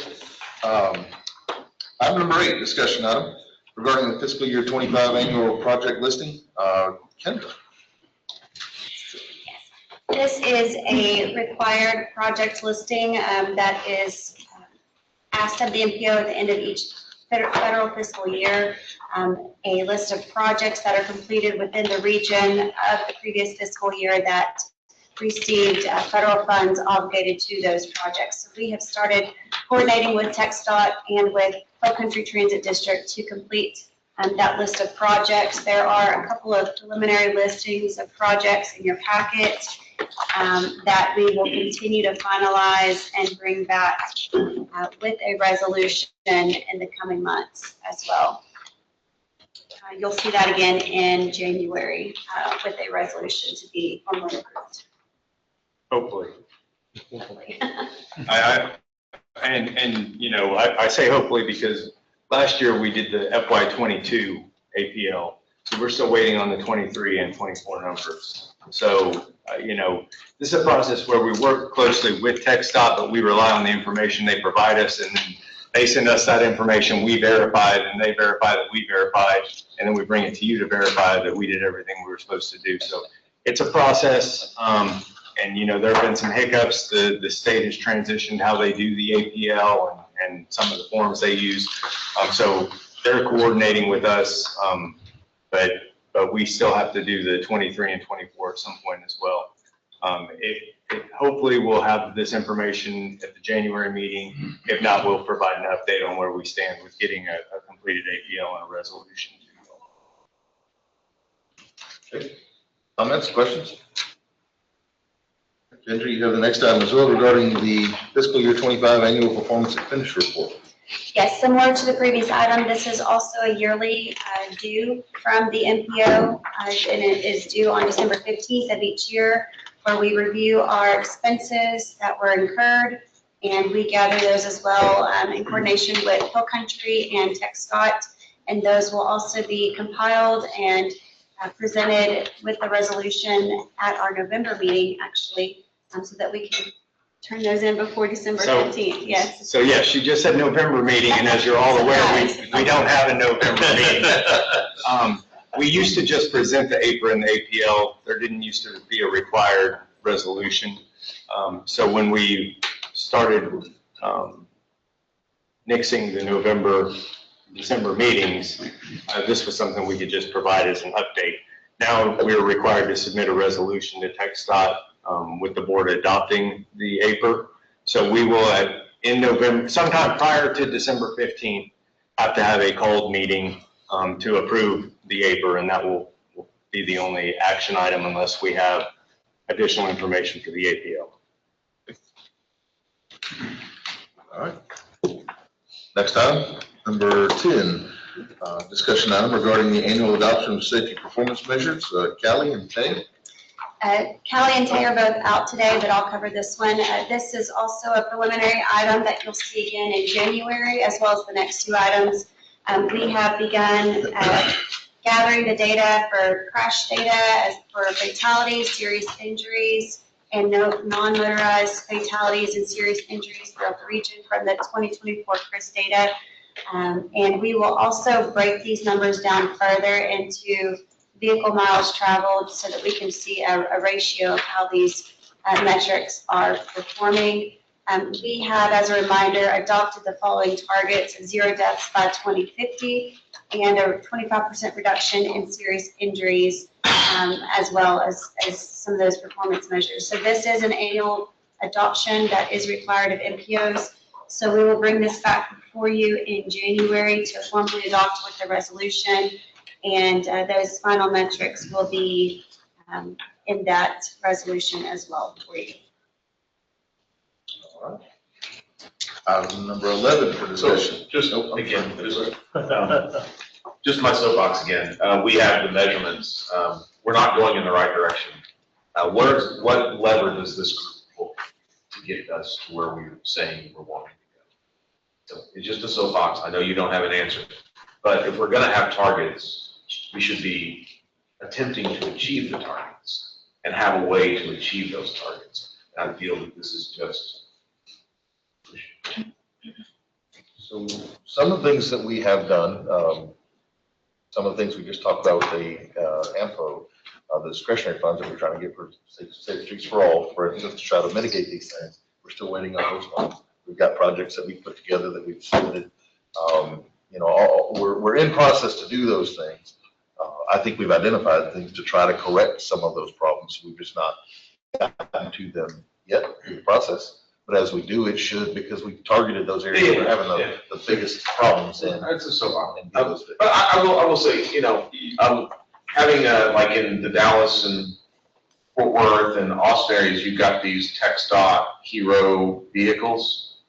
Item number 8, discussion item regarding the fiscal year 25 annual project listing. Kendra. This is a required project listing that is asked of the MPO at the end of each federal fiscal year. A list of projects that are completed within the region of the previous fiscal year that received federal funds obligated to those projects. So we have started coordinating with TxDOT and with Hill Country Transit District to complete that list of projects. There are a couple of preliminary listings of projects in your packet that we will continue to finalize and bring back with a resolution in the coming months as well. You'll see that again in January with a resolution to be formally approved. Hopefully. Hopefully. I say hopefully because last year we did the FY22 APL. So we're still waiting on the 23 and 24 numbers. So, this is a process where we work closely with TxDOT, but we rely on the information they provide us, and then they send us that information, we verify it, and they verify that we verified, and then we bring it to you to verify that we did everything we were supposed to do. So it's a process, and there have been some hiccups. The state has transitioned how they do the APL and some of the forms they use. So they're coordinating with us, but we still have to do the 23 and 24 at some point as well. Hopefully we'll have this information at the January meeting. If not, we'll provide an update on where we stand with getting a completed APL and a resolution. Okay. Comments, questions? Kendra, you have the next item as well regarding the fiscal year 25 annual performance expenditure report. Yes, similar to the previous item, this is also a yearly due from the MPO, and it is due on December 15th of each year, where we review our expenses that were incurred, and we gather those as well in coordination with Hill Country and TxDOT, and those will also be compiled and presented with the resolution at our November meeting, actually, so that we can turn those in before December 15th, yes. So yes, you just said November meeting, and as you're all aware, we don't have a November meeting. We used to just present the APRA and the APL. There didn't used to be a required resolution. So when we started nixing the November, December meetings, this was something we could just provide as an update. Now we're required to submit a resolution to TxDOT with the board adopting the APR. So we will, in November, sometime prior to December 15th, have to have a called meeting to approve the APR, and that will be the only action item unless we have additional information for the APL. All right. Next item, number 10, discussion item regarding the annual adoption of safety performance measures. Callie and Tay. Callie and Tay are both out today, but I'll cover this one. This is also a preliminary item that you'll see again in January, as well as the next two items. We have begun gathering the data for crash data, for fatalities, serious injuries, and non-motorized fatalities and serious injuries throughout the region from the 2024 CRIS data. And we will also break these numbers down further into vehicle miles traveled so that we can see a ratio of how these metrics are performing. We have, as a reminder, adopted the following targets: 0 deaths by 2050 and a 25% reduction in serious injuries, as well as some of those performance measures. So this is an annual adoption that is required of MPOs. So we will bring this back before you in January to formally adopt with the resolution, and those final metrics will be in that resolution as well for you. All right. Item number 11 for discussion. So just my soapbox again. We have the measurements. We're not going in the right direction. What lever does this group pull to get us to where we're saying we're wanting to go? So it's just a soapbox. I know you don't have an answer, but if we're going to have targets, we should be attempting to achieve the targets and have a way to achieve those targets. And I feel that this is just. So some of the things that we have done, some of the things we just talked about with the AMPO, the discretionary funds that we're trying to get for Safe Streets for All, for instance, to try to mitigate these things. We're still waiting on those funds. We've got projects that we put together that we've submitted. We're in process to do those things. I think we've identified things to try to correct some of those problems. We've just not gotten to them yet in the process. But as we do, it should, because we've targeted those areas that are having the biggest problems in. That's so far. But I will say, having like in the Dallas and Fort Worth and Austin areas, you've got these TxDOT hero vehicles.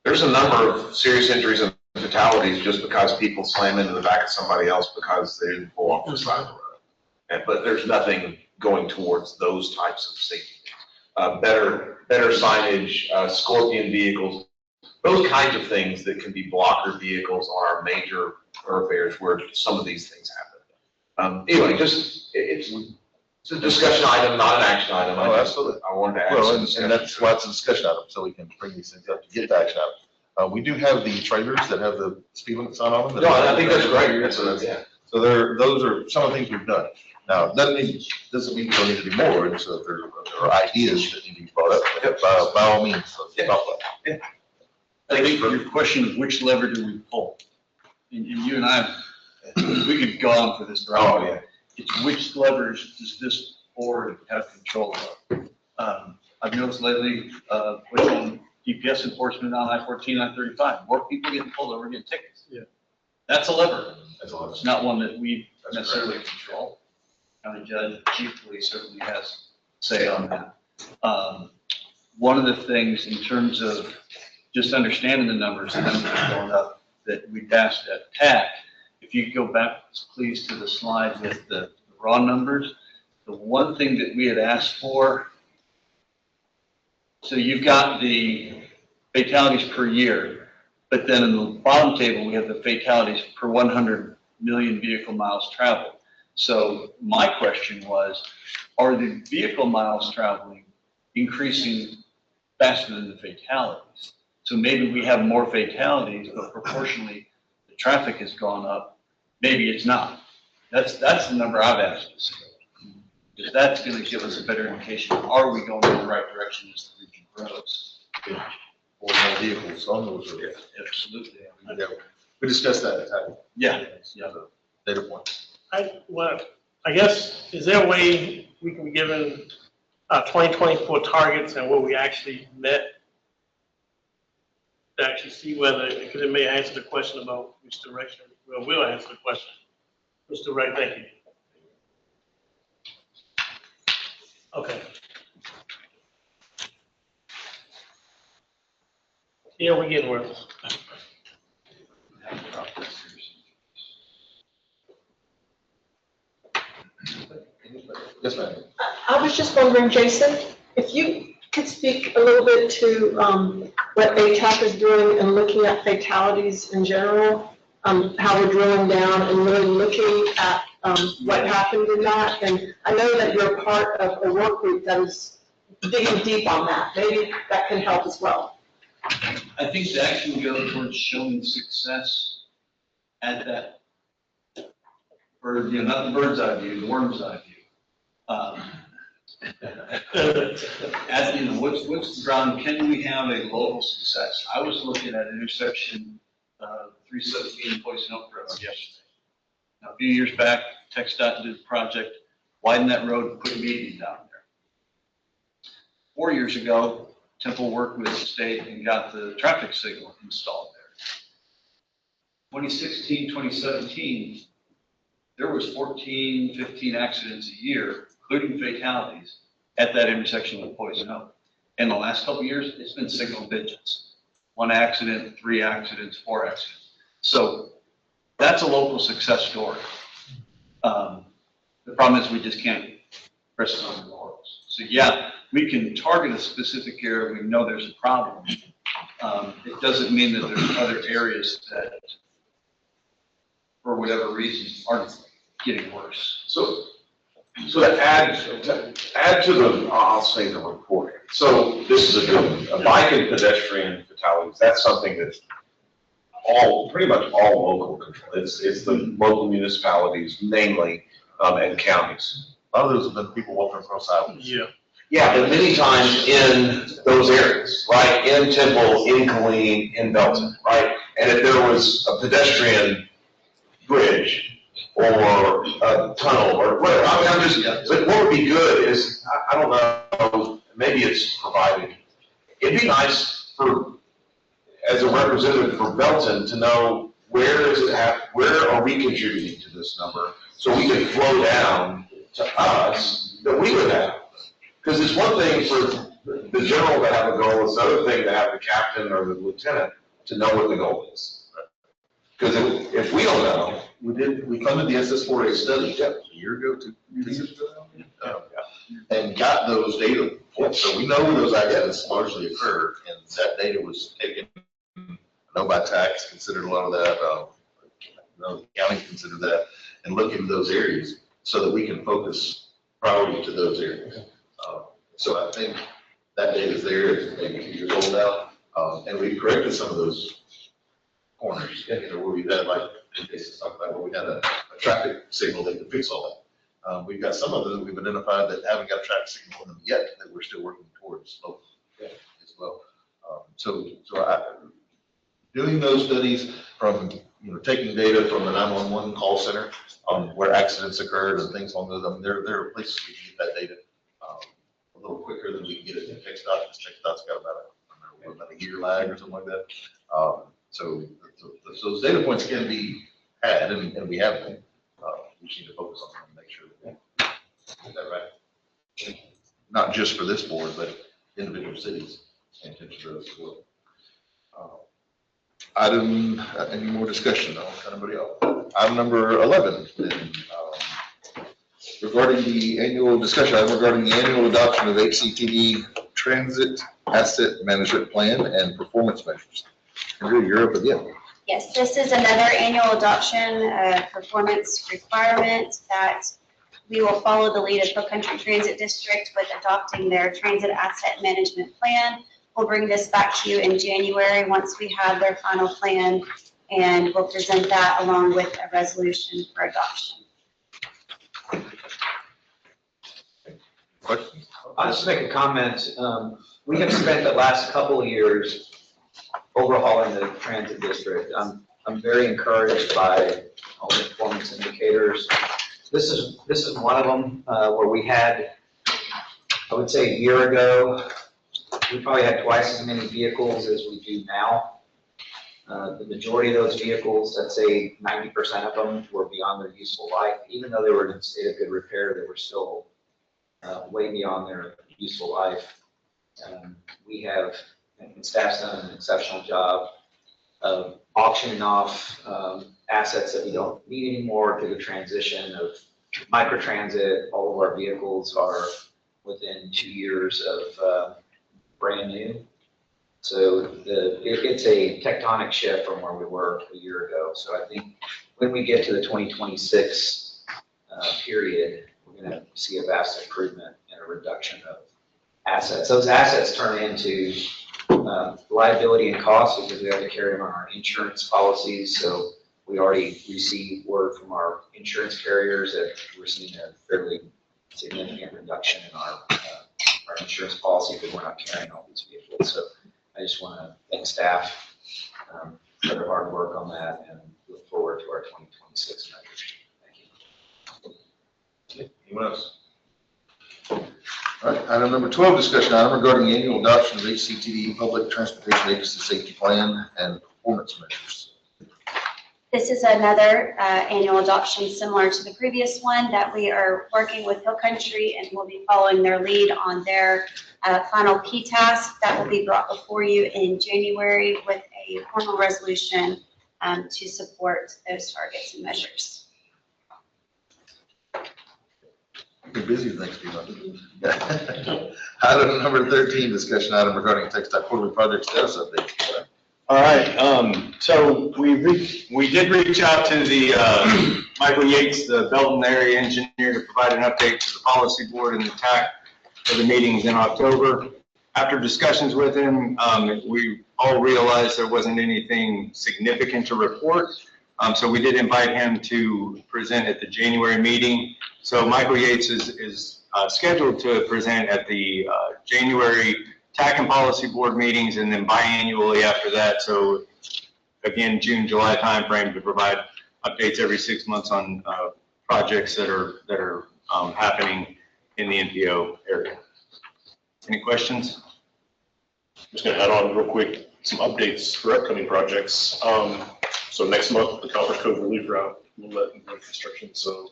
There's a number of serious injuries and fatalities just because people slam into the back of somebody else because they didn't pull off the side of the road. But there's nothing going towards those types of safety. Better signage, Scorpion vehicles, those kinds of things that can be blocker vehicles on our major thoroughfares where some of these things happen. Anyway, it's a discussion item, not an action item. Oh, absolutely. I wanted to add Well, and that's why it's a discussion item, so we can bring these things up to get to action item. We do have the trailers that have the speed limit sign on them. No, I think that's great. So those are some of the things we've done. Now, doesn't mean we don't need to do more, and so if there are ideas that need to be brought up, by all means, let's talk about it. I think your question of which lever do we pull, and you and I, we could go on for this. Oh, yeah. It's which levers does this board have control of? I've noticed lately, pushing GPS enforcement on I-14, I-35, more people getting pulled over, getting tickets. Yeah. That's a lever. That's a lever. It's not one that we necessarily control. County judge, chief police certainly has say on that. One of the things in terms of just understanding the numbers going up that we asked at TAC, if you go back, please, to the slide with the raw numbers, the one thing that we had asked for, so you've got the fatalities per year, but then in the bottom table, we have the fatalities per 100 million vehicle miles traveled. So my question was, are the vehicle miles traveling increasing faster than the fatalities? So maybe we have more fatalities, but proportionally the traffic has gone up. Maybe it's not. That's the number I've asked to see. Because that's going to give us a better indication. Are we going in the right direction as the region grows? Or more vehicles on those roads. Absolutely. We discussed that at time. Yeah. Data point. I guess, is there a way we can be given 2024 targets and what we actually met to actually see whether, because it may answer the question about which direction, well, we'll answer the question. Mr. Wright, thank you. Okay. Yeah, we're getting worse. Yes, ma'am. I was just wondering, Jason, if you could speak a little bit to what ATAP is doing and looking at fatalities in general, how we're drilling down and really looking at what happened in that. And I know that you're part of a work group that is digging deep on that. Maybe that can help as well. I think that can go towards showing success at that, or not the bird's eye view, the worm's eye view. What's the ground? Can we have a local success? I was looking at intersection 317 Poison Oak Road yesterday. Now, a few years back, TxDOT did a project, widen that road, and put a median down there. 4 years ago, Temple worked with the state and got the traffic signal installed there. 2016, 2017, there was 14, 15 accidents a year, including fatalities, at that intersection with Poison Oak. In the last couple of years, it's been single digits. 1 accident, 3 accidents, 4 accidents. So that's a local success story. The problem is we just can't rest on the laurels. So yeah, we can target a specific area. We know there's a problem. It doesn't mean that there's other areas that, for whatever reason, aren't getting worse. So to add to the, I'll say the reporting. So this is a good one. Bike and pedestrian fatalities, that's something that's pretty much all local control. It's the local municipalities mainly, and counties. A lot of those have been people walking across highways. Yeah. Yeah, but many times in those areas, right, in Temple, in Killeen, in Belton, right? And if there was a pedestrian bridge or a tunnel or whatever, I mean, I'm just, but what would be good is, I don't know, maybe it's provided. It'd be nice for, as a representative for Belton, to know where are we contributing to this number? So we can flow down to us that we would have. Because it's one thing for the general to have a goal, it's another thing to have the captain or the lieutenant to know what the goal is. Because if we don't know. We funded the SS4A study a year ago, 2 years ago, and got those data points. So we know where those accidents largely occur, and that data was taken, I know by tax, considered a lot of that, the county considered that, and look into those areas so that we can focus priority to those areas. So I think that data is there, it's maybe a few years old now, and we've corrected some of those corners, where we've had, like, in cases talk about where we had a traffic signal that could fix all that. We've got some of them we've identified that haven't got a traffic signal on them yet that we're still working towards as well. Doing those studies from, taking data from the 911 call center on where accidents occurred and things along those, I mean, there are places we can get that data a little quicker than we can get it in TxDOT, because TxDOT's got about a year lag or something like that. So those data points can be had, and we have them. We just need to focus on them and make sure that we get that right. Not just for this board, but individual cities paying attention to those as well. Any more discussion on anybody else? Item number 11. Regarding the annual discussion, regarding the annual adoption of HCTD Transit Asset Management Plan and Performance Measures. Kendra, you're up again. Yes, this is another annual adoption performance requirement that we will follow the lead of Hill Country Transit District with adopting their transit asset management plan. We'll bring this back to you in January once we have their final plan, and we'll present that along with a resolution for adoption. Questions? I'll just make a comment. We have spent the last couple of years overhauling the transit district. I'm very encouraged by all the performance indicators. This is one of them where we had, I would say a year ago, we probably had twice as many vehicles as we do now. The majority of those vehicles, I'd say 90% of them, were beyond their useful life. Even though they were in a state of good repair, they were still way beyond their useful life. We have, and staff's done an exceptional job of auctioning off assets that we don't need anymore through the transition of microtransit. All of our vehicles are within 2 years of brand new. So it's a tectonic shift from where we were a year ago. So I think when we get to the 2026 period, we're going to see a vast improvement and a reduction of assets. Those assets turn into liability and costs because we have to carry them on our insurance policies. So we already received word from our insurance carriers that we're seeing a fairly significant reduction in our insurance policy because we're not carrying all these vehicles. So I just want to thank staff for their hard work on that and look forward to our 2026 measures. Thank you. Anyone else? All right, item number 12, discussion item regarding the annual adoption of HCTD Public Transportation Agency Safety Plan and Performance Measures. This is another annual adoption similar to the previous one that we are working with Hill Country, and we'll be following their lead on their final key task that will be brought before you in January with a formal resolution to support those targets and measures. You're busy next week. Item number 13, discussion item regarding TxDOT quarterly project status update. All right, so we did reach out to the Michael Yates, the Belton area engineer, to provide an update to the policy board and the TAC for the meetings in October. After discussions with him, we all realized there wasn't anything significant to report. So we did invite him to present at the January meeting. So Michael Yates is scheduled to present at the January TAC and Policy Board meetings, and then biannually after that. So again, June, July timeframe to provide updates every 6 months on projects that are happening in the NPO area. Any questions? Just gonna add on real quick, some updates for upcoming projects. So next month, the Copper Cove Relief Route will let in construction, so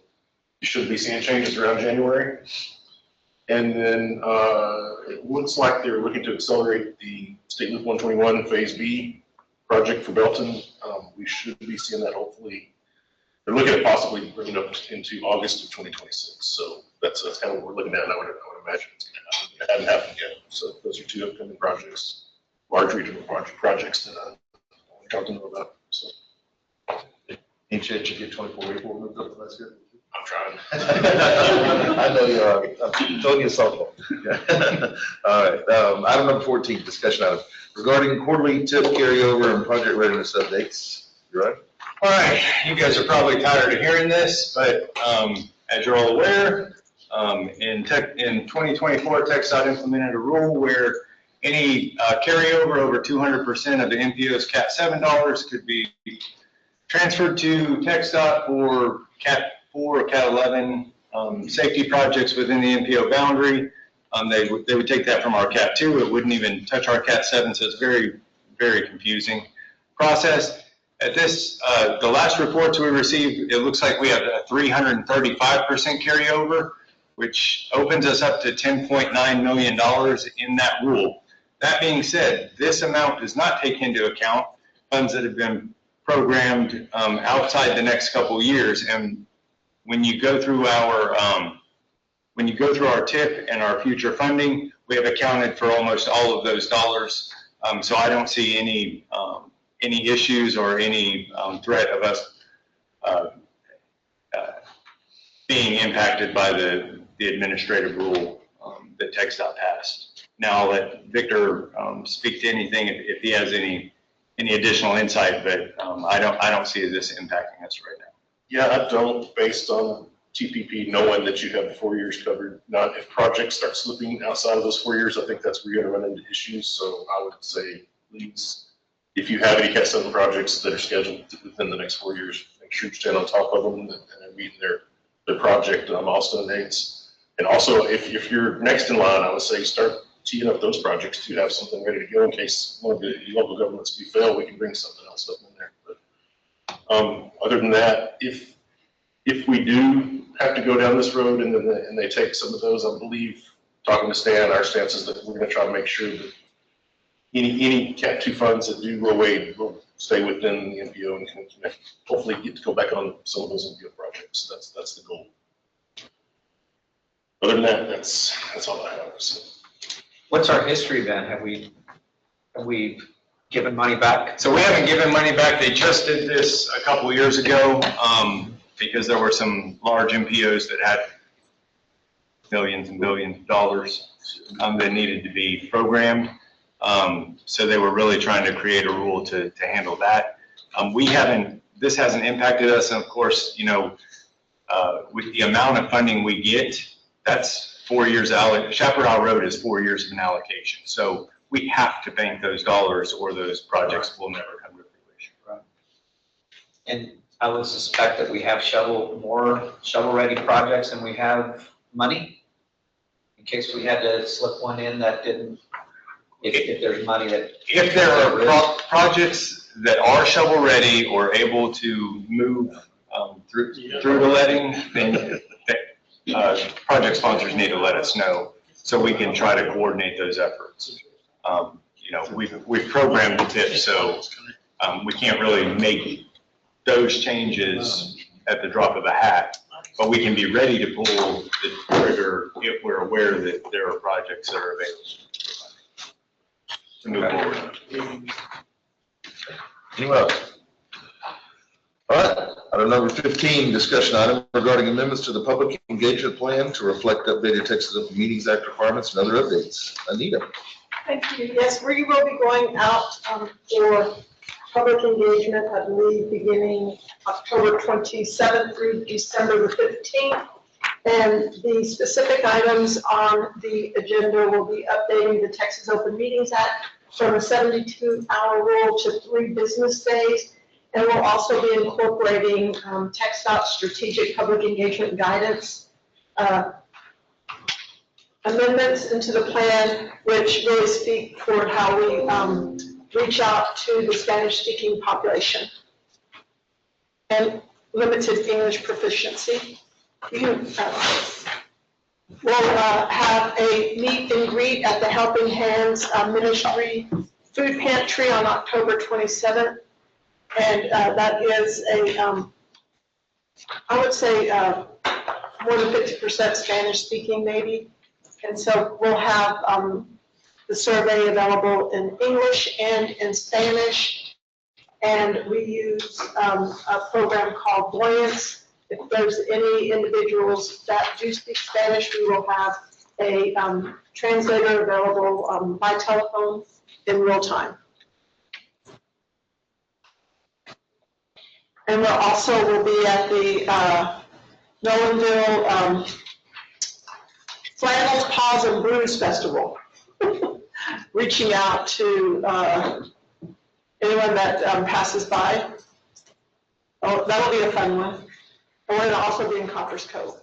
you should be seeing changes around January. And then it looks like they're looking to accelerate the State Loop 121 Phase B project for Belton. We should be seeing that hopefully. They're looking at possibly bringing it up into August of 2026. So that's kind of what we're looking at, and I would imagine it's going to happen. It hasn't happened yet. So those are two upcoming projects, large regional projects that I got to know about. So. Ain't chance you get 24 April moved up last year? I'm trying. I know you are. I'm throwing you a softball. All right. Item number 14, discussion item regarding quarterly TIP carryover and project readiness updates. You right? All right. You guys are probably tired of hearing this, but as you're all aware, in 2024, TxDOT implemented a rule where any carryover over 200% of the MPO's Cat 7 dollars could be transferred to TxDOT for Cat 4 or Cat 11 safety projects within the MPO boundary. They would take that from our Cat 2. It wouldn't even touch our Cat 7, so it's very, very confusing process. At this, the last reports we received, it looks like we have a 335% carryover, which opens us up to $10.9 million in that rule. That being said, this amount does not take into account funds that have been programmed outside the next couple of years. And when you go through our TIP and our future funding, we have accounted for almost all of those dollars. So I don't see any issues or any threat of us being impacted by the administrative rule that TxDOT passed. Now I'll let Victor speak to anything if he has any additional insight, but I don't see this impacting us right now. Yeah, I don't, based on TPP, knowing that you have 4 years covered. Not if projects start slipping outside of those 4 years, I think that's where you're going to run into issues. So I would say, please, if you have any Cat 7 projects that are scheduled within the next 4 years, make sure you stay on top of them and they're meeting their project milestone dates. And also, if you're next in line, I would say start teeing up those projects to have something ready to go in case one of the local governments do fail. We can bring something else up in there. But other than that, if we do have to go down this road and they take some of those, I believe, talking to Stan, our stance is that we're going to try to make sure that any Cat 2 funds that do go away will stay within the NPO and can hopefully get to go back on some of those NPO projects. That's the goal. Other than that, that's all I have. So. What's our history then? Have we given money back? So we haven't given money back. They just did this a couple years ago because there were some large MPOs that had millions and billions of dollars that needed to be programmed. So they were really trying to create a rule to handle that. This hasn't impacted us. And of course, with the amount of funding we get, that's 4 years out. Chaparral Road is 4 years of an allocation. So we have to bank those dollars or those projects will never come to fruition. Right. And I would suspect that we have more shovel-ready projects than we have money, in case we had to slip one in that didn't, if there's money that. If there are projects that are shovel-ready or able to move through the letting, then project sponsors need to let us know so we can try to coordinate those efforts. We've programmed the TIP, so we can't really make those changes at the drop of a hat, but we can be ready to pull the trigger if we're aware that there are projects that are available to move forward. Anyone else? All right, item number 15, discussion item regarding amendments to the public engagement plan to reflect updated Texas Open Meetings Act requirements and other updates. Anita. Thank you. Yes, we will be going out for public engagement, I believe, beginning October 27th through December the 15th. And the specific items on the agenda will be updating the Texas Open Meetings Act from a 72-hour rule to 3 business days. And we'll also be incorporating TxDOT's strategic public engagement guidance amendments into the plan, which really speak toward how we reach out to the Spanish-speaking population and limited English proficiency. We'll have a meet and greet at the Helping Hands Ministry Food Pantry on October 27th. And that is I would say more than 50% Spanish speaking maybe. And so we'll have the survey available in English and in Spanish. And we use a program called Buoyance. If there's any individuals that do speak Spanish, we will have a translator available by telephone in real time. And we'll also will be at the Nolanville Flannels, Paws, and Brews Festival, reaching out to anyone that passes by. Oh, that'll be a fun one. And we're going to also be in Coppers Cove.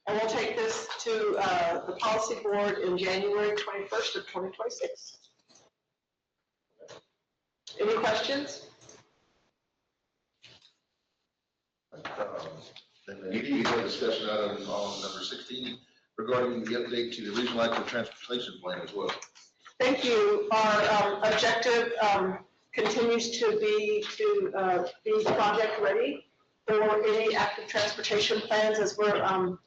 And we'll take this to the policy board in January 21st of 2026. Any questions? Then we have a discussion item on number 16 regarding the update to the regional active transportation plan as well. Thank you. Our objective continues to be project ready for any active transportation plans as we're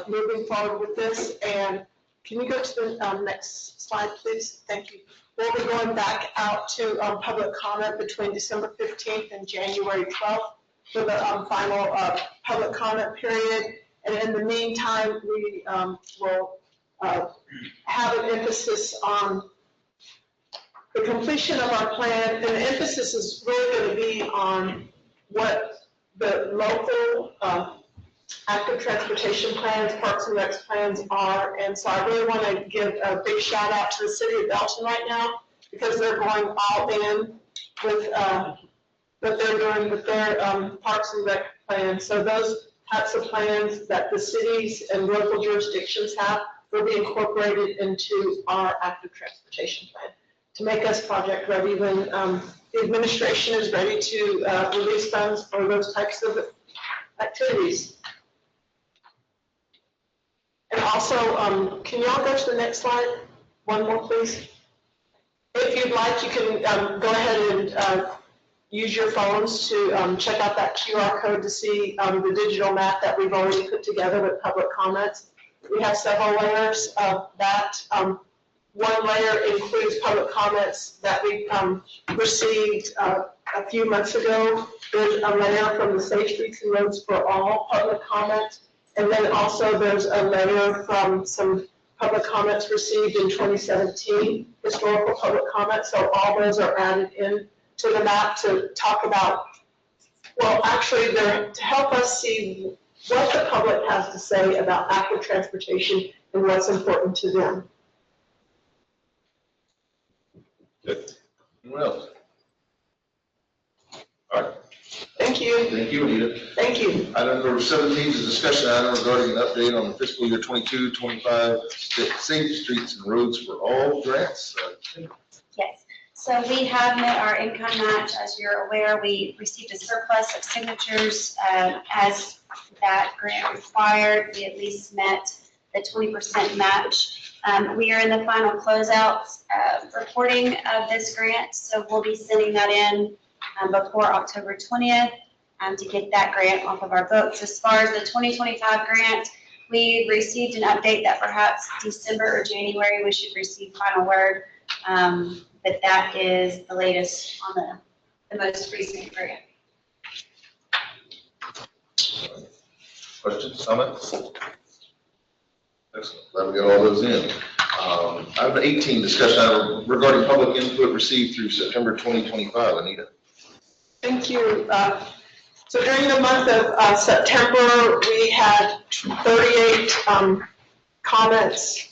moving forward with this. And can you go to the next slide, please? Thank you. We'll be going back out to public comment between December 15th and January 12th for the final public comment period. And in the meantime, we will have an emphasis on the completion of our plan. And the emphasis is really going to be on what the local active transportation plans, Parks and Recs plans are. And so I really want to give a big shout out to the city of Belton right now, because they're going all in with what they're doing with their Parks and Rec plans. So those types of plans that the cities and local jurisdictions have will be incorporated into our active transportation plan to make us project ready when the administration is ready to release funds for those types of activities. And also, can y'all go to the next slide? One more, please. If you'd like, you can go ahead and use your phones to check out that QR code to see the digital map that we've already put together with public comments. We have several layers of that. One layer includes public comments that we received a few months ago. There's a layer from the Safe Streets and Roads for All public comment. And then also there's a layer from some public comments received in 2017, historical public comments. So all those are added in to the map to talk about, well, actually they're to help us see what the public has to say about active transportation and what's important to them. Good. Anyone else? All right. Thank you. Thank you, Anita. Thanh you. Item number 17 is a discussion item regarding an update on the fiscal year 22-25 Safe Streets and Roads for All grants. Yes, so we have met our in-kind match. As you're aware, we received a surplus of signatures as that grant required. We at least met the 20% match. We are in the final closeout reporting of this grant, so we'll be sending that in before October 20th to get that grant off of our books. As far as the 2025 grant, we received an update that perhaps December or January we should receive final word, but that is the latest on the most recent grant. Questions, comments? Excellent. Glad we got all those in. Item 18, discussion item regarding public input received through September 2025. Anita. Thank you. So during the month of September, we had 38 comments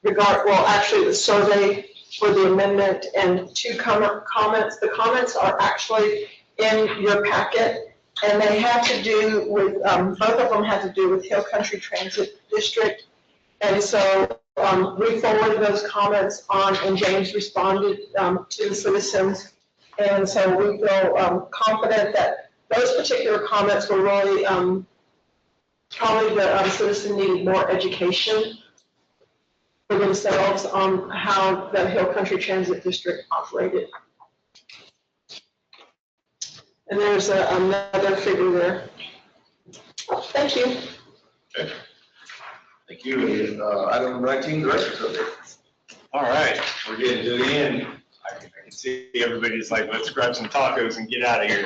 actually the survey for the amendment and 2 comments. The comments are actually in your packet, and they had to do with, both of them had to do with Hill Country Transit District. And so we forwarded those comments on, and James responded to the citizens. And so we feel confident that those particular comments were really, probably the citizen needed more education for themselves on how the Hill Country Transit District operated. And there's another figure there. Thank you. Okay. Thank you. And item 19, director's update. All right, we're getting to the end. I can see everybody's like, let's grab some tacos and get out of here.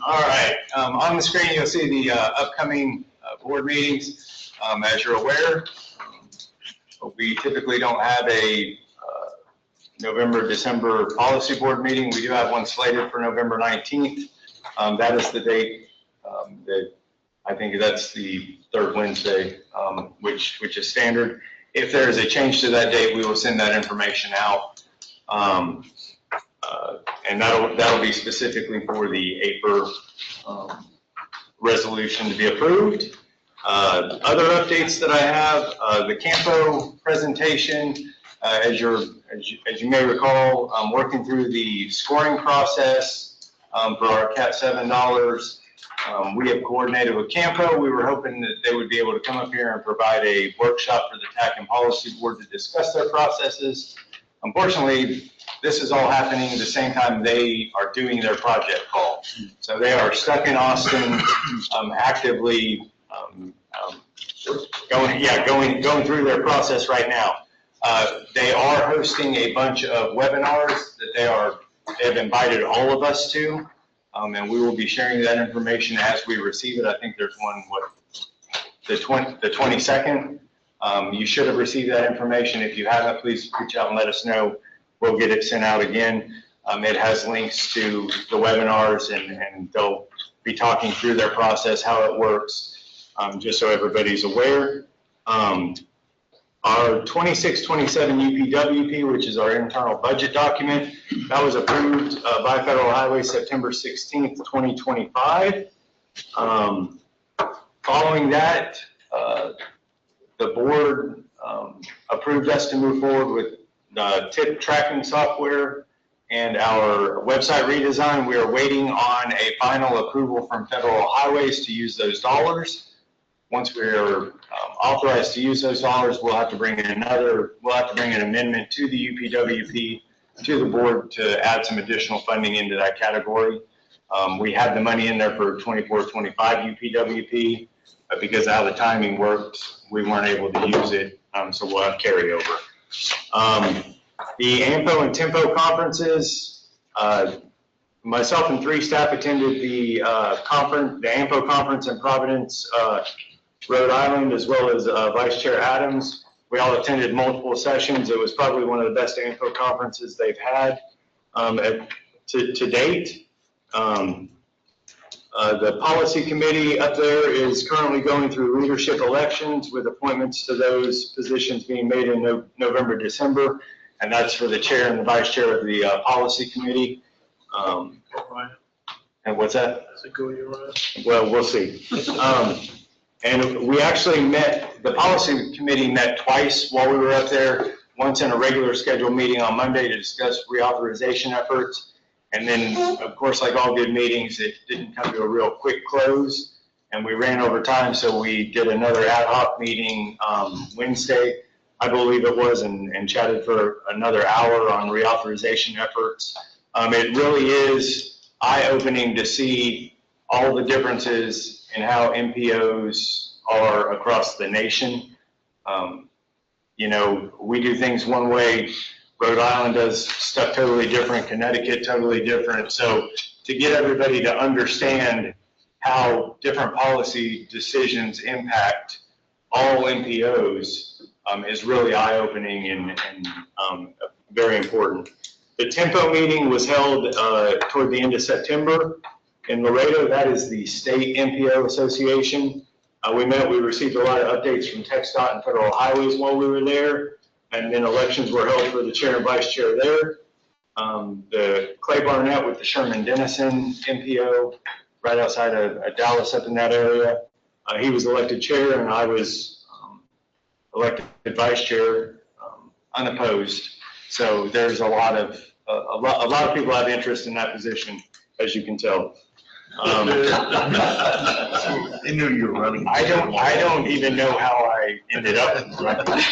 All right, on the screen, you'll see the upcoming board meetings. As you're aware, we typically don't have a November, December policy board meeting. We do have one slated for November 19th. That is the date that I think that's the third Wednesday, which is standard. If there is a change to that date, we will send that information out. And that'll be specifically for the APR resolution to be approved. Other updates that I have, the KTMPO presentation, as you may recall, I'm working through the scoring process for our CAT $7. We have coordinated with KTMPO. We were hoping that they would be able to come up here and provide a workshop for the TAC and Policy Board to discuss their processes. Unfortunately, this is all happening at the same time they are doing their project call. So they are stuck in Austin, actively going through their process right now. They are hosting a bunch of webinars that they have invited all of us to. And we will be sharing that information as we receive it. I think there's one, the 22nd. You should have received that information. If you haven't, please reach out and let us know. We'll get it sent out again. It has links to the webinars, and they'll be talking through their process, how it works, just so everybody's aware. Our 2627 UPWP, which is our internal budget document, that was approved by Federal Highway September 16th, 2025. Following that, the board approved us to move forward with the tip tracking software and our website redesign. We are waiting on a final approval from Federal Highways to use those dollars. Once we're authorized to use those dollars, we'll have to bring an amendment to the UPWP, to the board, to add some additional funding into that category. We had the money in there for 24-25 UPWP, but because of how the timing worked, we weren't able to use it, so we'll have carryover. The AMPO and TEMPO conferences, myself and 3 staff attended the AMPO conference in Providence, Rhode Island, as well as Vice Chair Adams. We all attended multiple sessions. It was probably one of the best AMPO conferences they've had to date. The policy committee up there is currently going through leadership elections, with appointments to those positions being made in November, December, and that's for the chair and the vice chair of the policy committee. And what's that? Well, we'll see. And we actually met, the policy committee met twice while we were up there, once in a regular scheduled meeting on Monday to discuss reauthorization efforts. And then, of course, like all good meetings, it didn't come to a real quick close, and we ran over time, so we did another ad hoc meeting Wednesday, I believe it was, and chatted for another hour on reauthorization efforts. It really is eye-opening to see all the differences in how MPOs are across the nation. You know, we do things one way, Rhode Island does stuff totally different, Connecticut totally different. So to get everybody to understand how different policy decisions impact all MPOs is really eye-opening and very important. The TEMPO meeting was held toward the end of September. in Laredo, that is the State MPO Association. We received a lot of updates from TxDOT and Federal Highways while we were there, and then elections were held for the chair and vice chair there. The Clay Barnett with the Sherman Denison MPO, right outside of Dallas up in that area. He was elected chair, and I was elected vice chair, unopposed. So there's a lot of people have interest in that position, as you can tell. They knew you were running. I don't even know how I ended up running.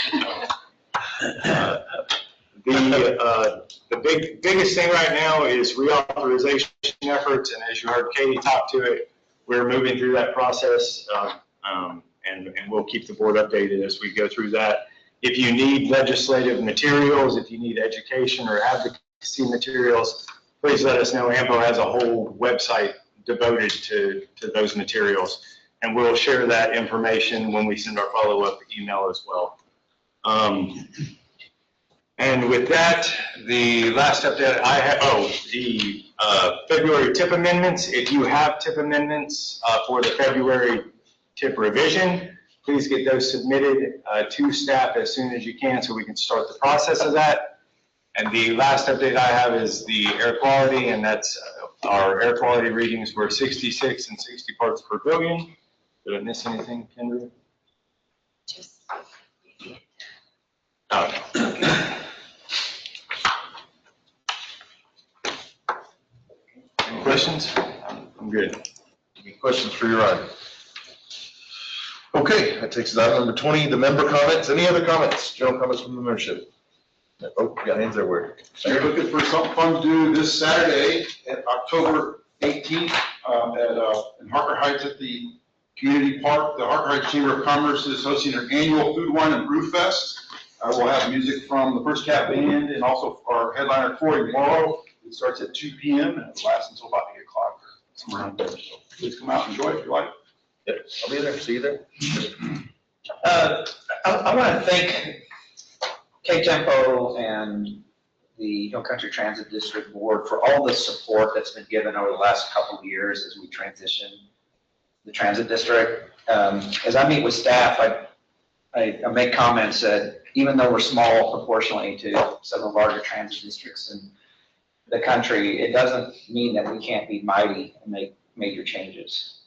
The biggest thing right now is reauthorization efforts, and as you heard Katie talk to it, we're moving through that process, and we'll keep the board updated as we go through that. If you need legislative materials, if you need education or advocacy materials, please let us know. AMPO has a whole website devoted to those materials, and we'll share that information when we send our follow-up email as well. And with that, the last update I have, the February TIP amendments. If you have TIP amendments for the February TIP revision, please get those submitted to staff as soon as you can so we can start the process of that. And the last update I have is the air quality, and that's our air quality readings were 66 and 60 parts per billion. Did I miss anything, Kendra? Oh, no. Any questions? I'm good. Any questions for Uryan? Okay, that takes us out number 20, the member comments. Any other comments? General comments from the membership? Oh, got hands everywhere. So you're looking for something fun to do this Saturday, at October 18th, in Harker Heights at the community park. The Harker Heights Chamber of Commerce is hosting their annual Food, Wine, and Brew Fest. We'll have music from the First Cat Band and also our headliner Corey tomorrow. It starts at 2 p.m. and it lasts until about 8 o'clock or somewhere around there. So please come out and enjoy it if you like. Yep, I'll be there. See you there. I want to thank KTMPO and the Hill Country Transit District Board for all the support that's been given over the last couple of years as we transition the transit district. As I meet with staff, I make comments that even though we're small proportionally to some of the larger transit districts in the country, it doesn't mean that we can't be mighty and make major changes.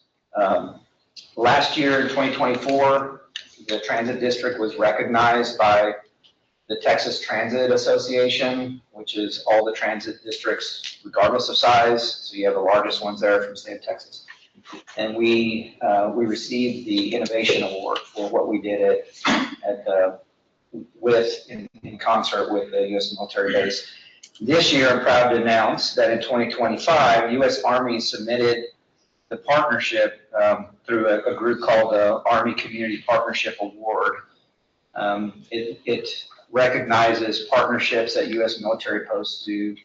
Last year in 2024, the transit district was recognized by the Texas Transit Association, which is all the transit districts regardless of size. So you have the largest ones there from the state of Texas. And we received the Innovation Award for what we did in concert with the U.S. military base. This year, I'm proud to announce that in 2025, U.S. Army submitted the partnership through a group called the Army Community Partnership Award. It recognizes partnerships that U.S. military posts do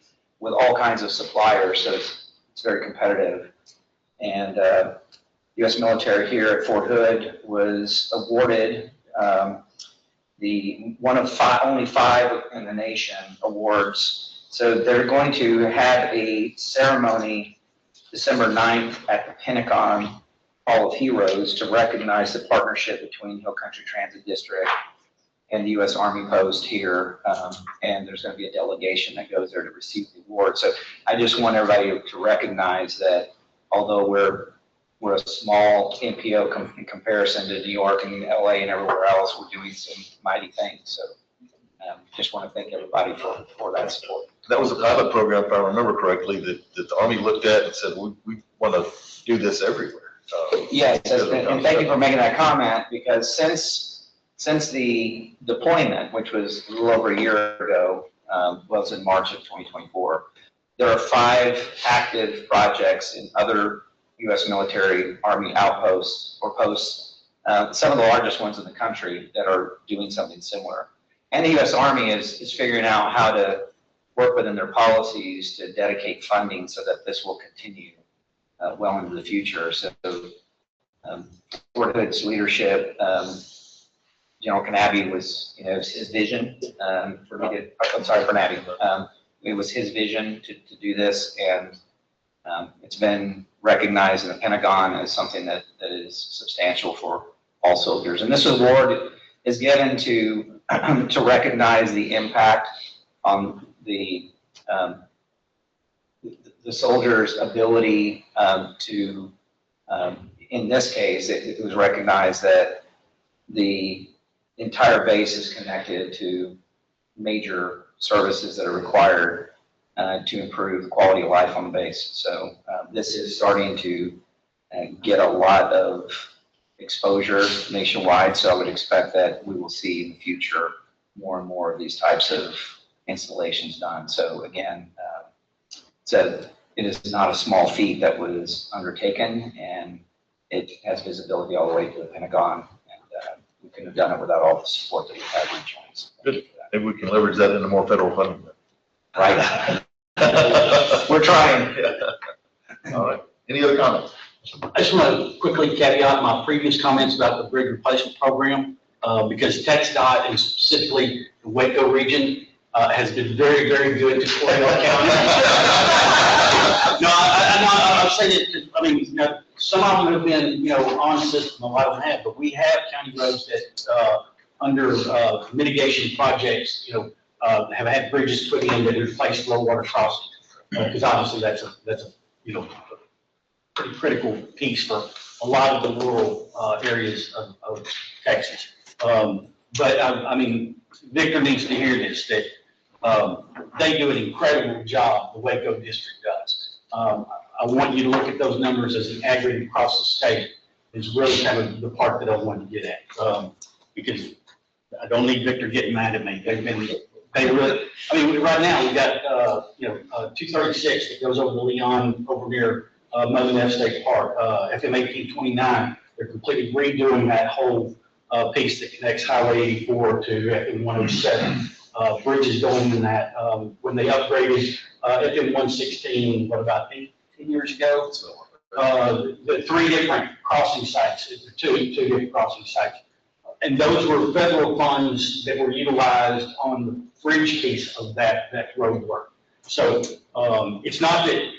with all kinds of suppliers, so it's very competitive. And U.S. military here at Fort Hood was awarded the one of only 5 in the nation awards. So they're going to have a ceremony December 9th at the Pentagon Hall of Heroes to recognize the partnership between Hill Country Transit District and the U.S. Army post here, and there's going to be a delegation that goes there to receive the award. So I just want everybody to recognize that although we're a small MPO in comparison to New York and LA and everywhere else, we're doing some mighty things. So just want to thank everybody for that support. That was a pilot program, if I remember correctly, that the Army looked at and said, we want to do this everywhere. Yes, and thank you for making that comment, because since the deployment, which was a little over a year ago, was in March of 2024, there are 5 active projects in other U.S. military Army outposts or posts, some of the largest ones in the country that are doing something similar. And the U.S. Army is figuring out how to work within their policies to dedicate funding so that this will continue well into the future. So Fort Hood's leadership, General Canabby was, his vision. It was his vision to do this, and It's been recognized in the Pentagon as something that is substantial for all soldiers. And this award is given to recognize the impact on the soldier's ability to, in this case, it was recognized that the entire base is connected to major services that are required to improve the quality of life on the base. So this is starting to get a lot of exposure nationwide. So I would expect that we will see in the future more and more of these types of installations done. So again, it is not a small feat that was undertaken, and it has visibility all the way to the Pentagon. And we couldn't have done it without all the support that we have regionally. Good. Maybe we can leverage that into more federal funding. Right. We're trying. All right. Any other comments? I just want to quickly caveat my previous comments about the bridge replacement program, because TxDOT and specifically the Waco region has been very, very good to Coryell County. No, I'll say that, I mean, you know, some of them have been, you know, on system, a lot of them have, but we have county roads that under mitigation projects, you know, have had bridges put in that replace low water crossings. Because obviously that's a, you know, pretty critical piece for a lot of the rural areas of Texas. But I mean, Victor needs to hear this, that they do an incredible job, the Waco district does. I want you to look at those numbers as an aggregate across the state is really kind of the part that I want to get at. Because I don't need Victor getting mad at me. They really, I mean, right now we've got, 236 that goes over the Leon over near Mother F State Park, FM 1829. They're completely redoing that whole piece that connects Highway 84 to FM 107. Bridges going in that. When they upgraded FM 116, what, about 10 years ago? The 3 different crossing sites, two different crossing sites. And those were federal funds that were utilized on the bridge piece of that road work. So it's not that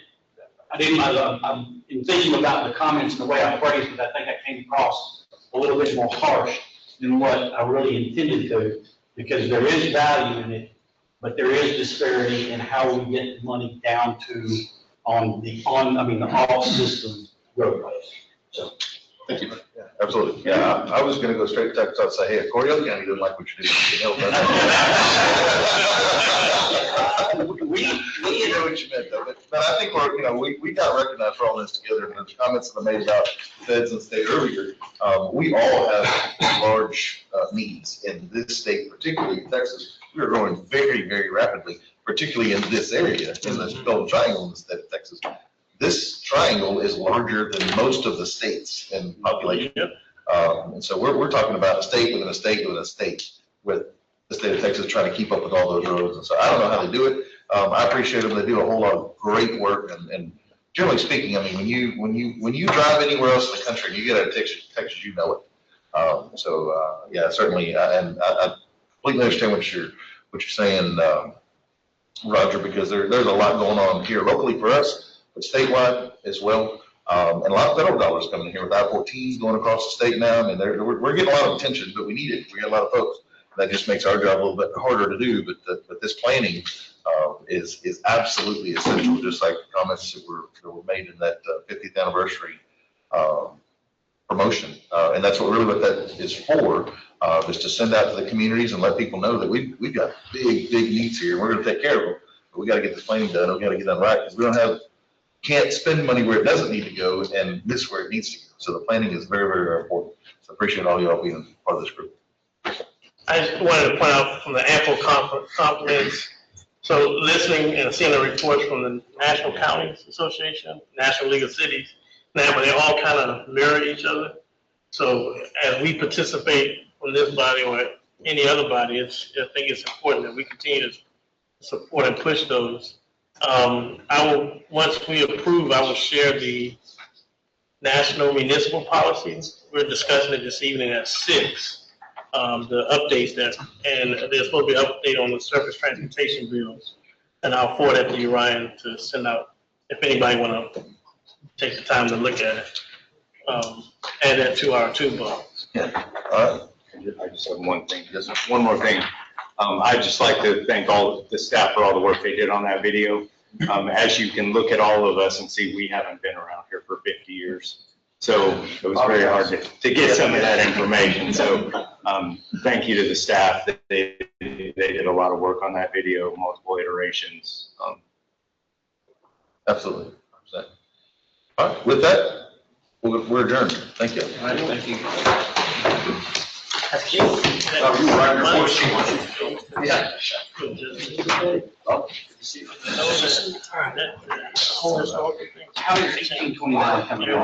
I'm thinking about the comments and the way I phrased it, I think I came across a little bit more harsh than what I really intended to, because there is value in it, but there is disparity in how we get the money down to the off-system roadways. So. Thank you. Yeah, absolutely. Yeah, I was gonna go straight to Texas and say, hey, Coryell County doesn't like what you do. You know what you meant though, but I think we got recognized for all this together, and the comments that I made about feds and state earlier, we all have large needs in this state, particularly in Texas. We are growing very, very rapidly, particularly in this area, in this Golden Triangle in the state of Texas. This triangle is larger than most of the states in population. And so we're talking about a state within a state within a state, with the state of Texas trying to keep up with all those roads. And so I don't know how they do it. I appreciate them. They do a whole lot of great work. And generally speaking, I mean, when you drive anywhere else in the country and you get out of Texas, you know it. Yeah, certainly. And I completely understand what you're saying, Roger, because there's a lot going on here locally for us, but statewide as well. And a lot of federal dollars coming in here with I-14 going across the state now. I mean, we're getting a lot of attention, but we need it. We got a lot of folks. That just makes our job a little bit harder to do. But this planning is absolutely essential, just like the comments that were made in that 50th anniversary promotion. And that's what that is for, is to send out to the communities and let people know that we've got big needs here. And we're going to take care of them. But we got to get this planning done. We got to get done right, because we can't spend money where it doesn't need to go and miss where it needs to go. So the planning is very, very, very important. So I appreciate all y'all being part of this group. I just wanted to point out from the AMPO conference, so listening and seeing the reports from the National Counties Association, National League of Cities, now they all kind of mirror each other. So as we participate from this body or any other body, I think it's important that we continue to support and push those. Once we approve, I will share the national municipal policies. We're discussing it this evening at 6. The updates and there's supposed to be an update on the surface transportation bills. And I'll forward that to you, Ryan, to send out if anybody want to take the time to look at it, add that to our toolbox. Yeah. I just have one thing, one more thing. I'd just like to thank all the staff for all the work they did on that video. As you can look at all of us and see, we haven't been around here for 50 years. So it was very hard to get some of that information. So thank you to the staff. They did a lot of work on that video, multiple iterations. Absolutely. All right, with that, we're adjourned. Thank you. All right, thank you. That's How is 1829 coming out?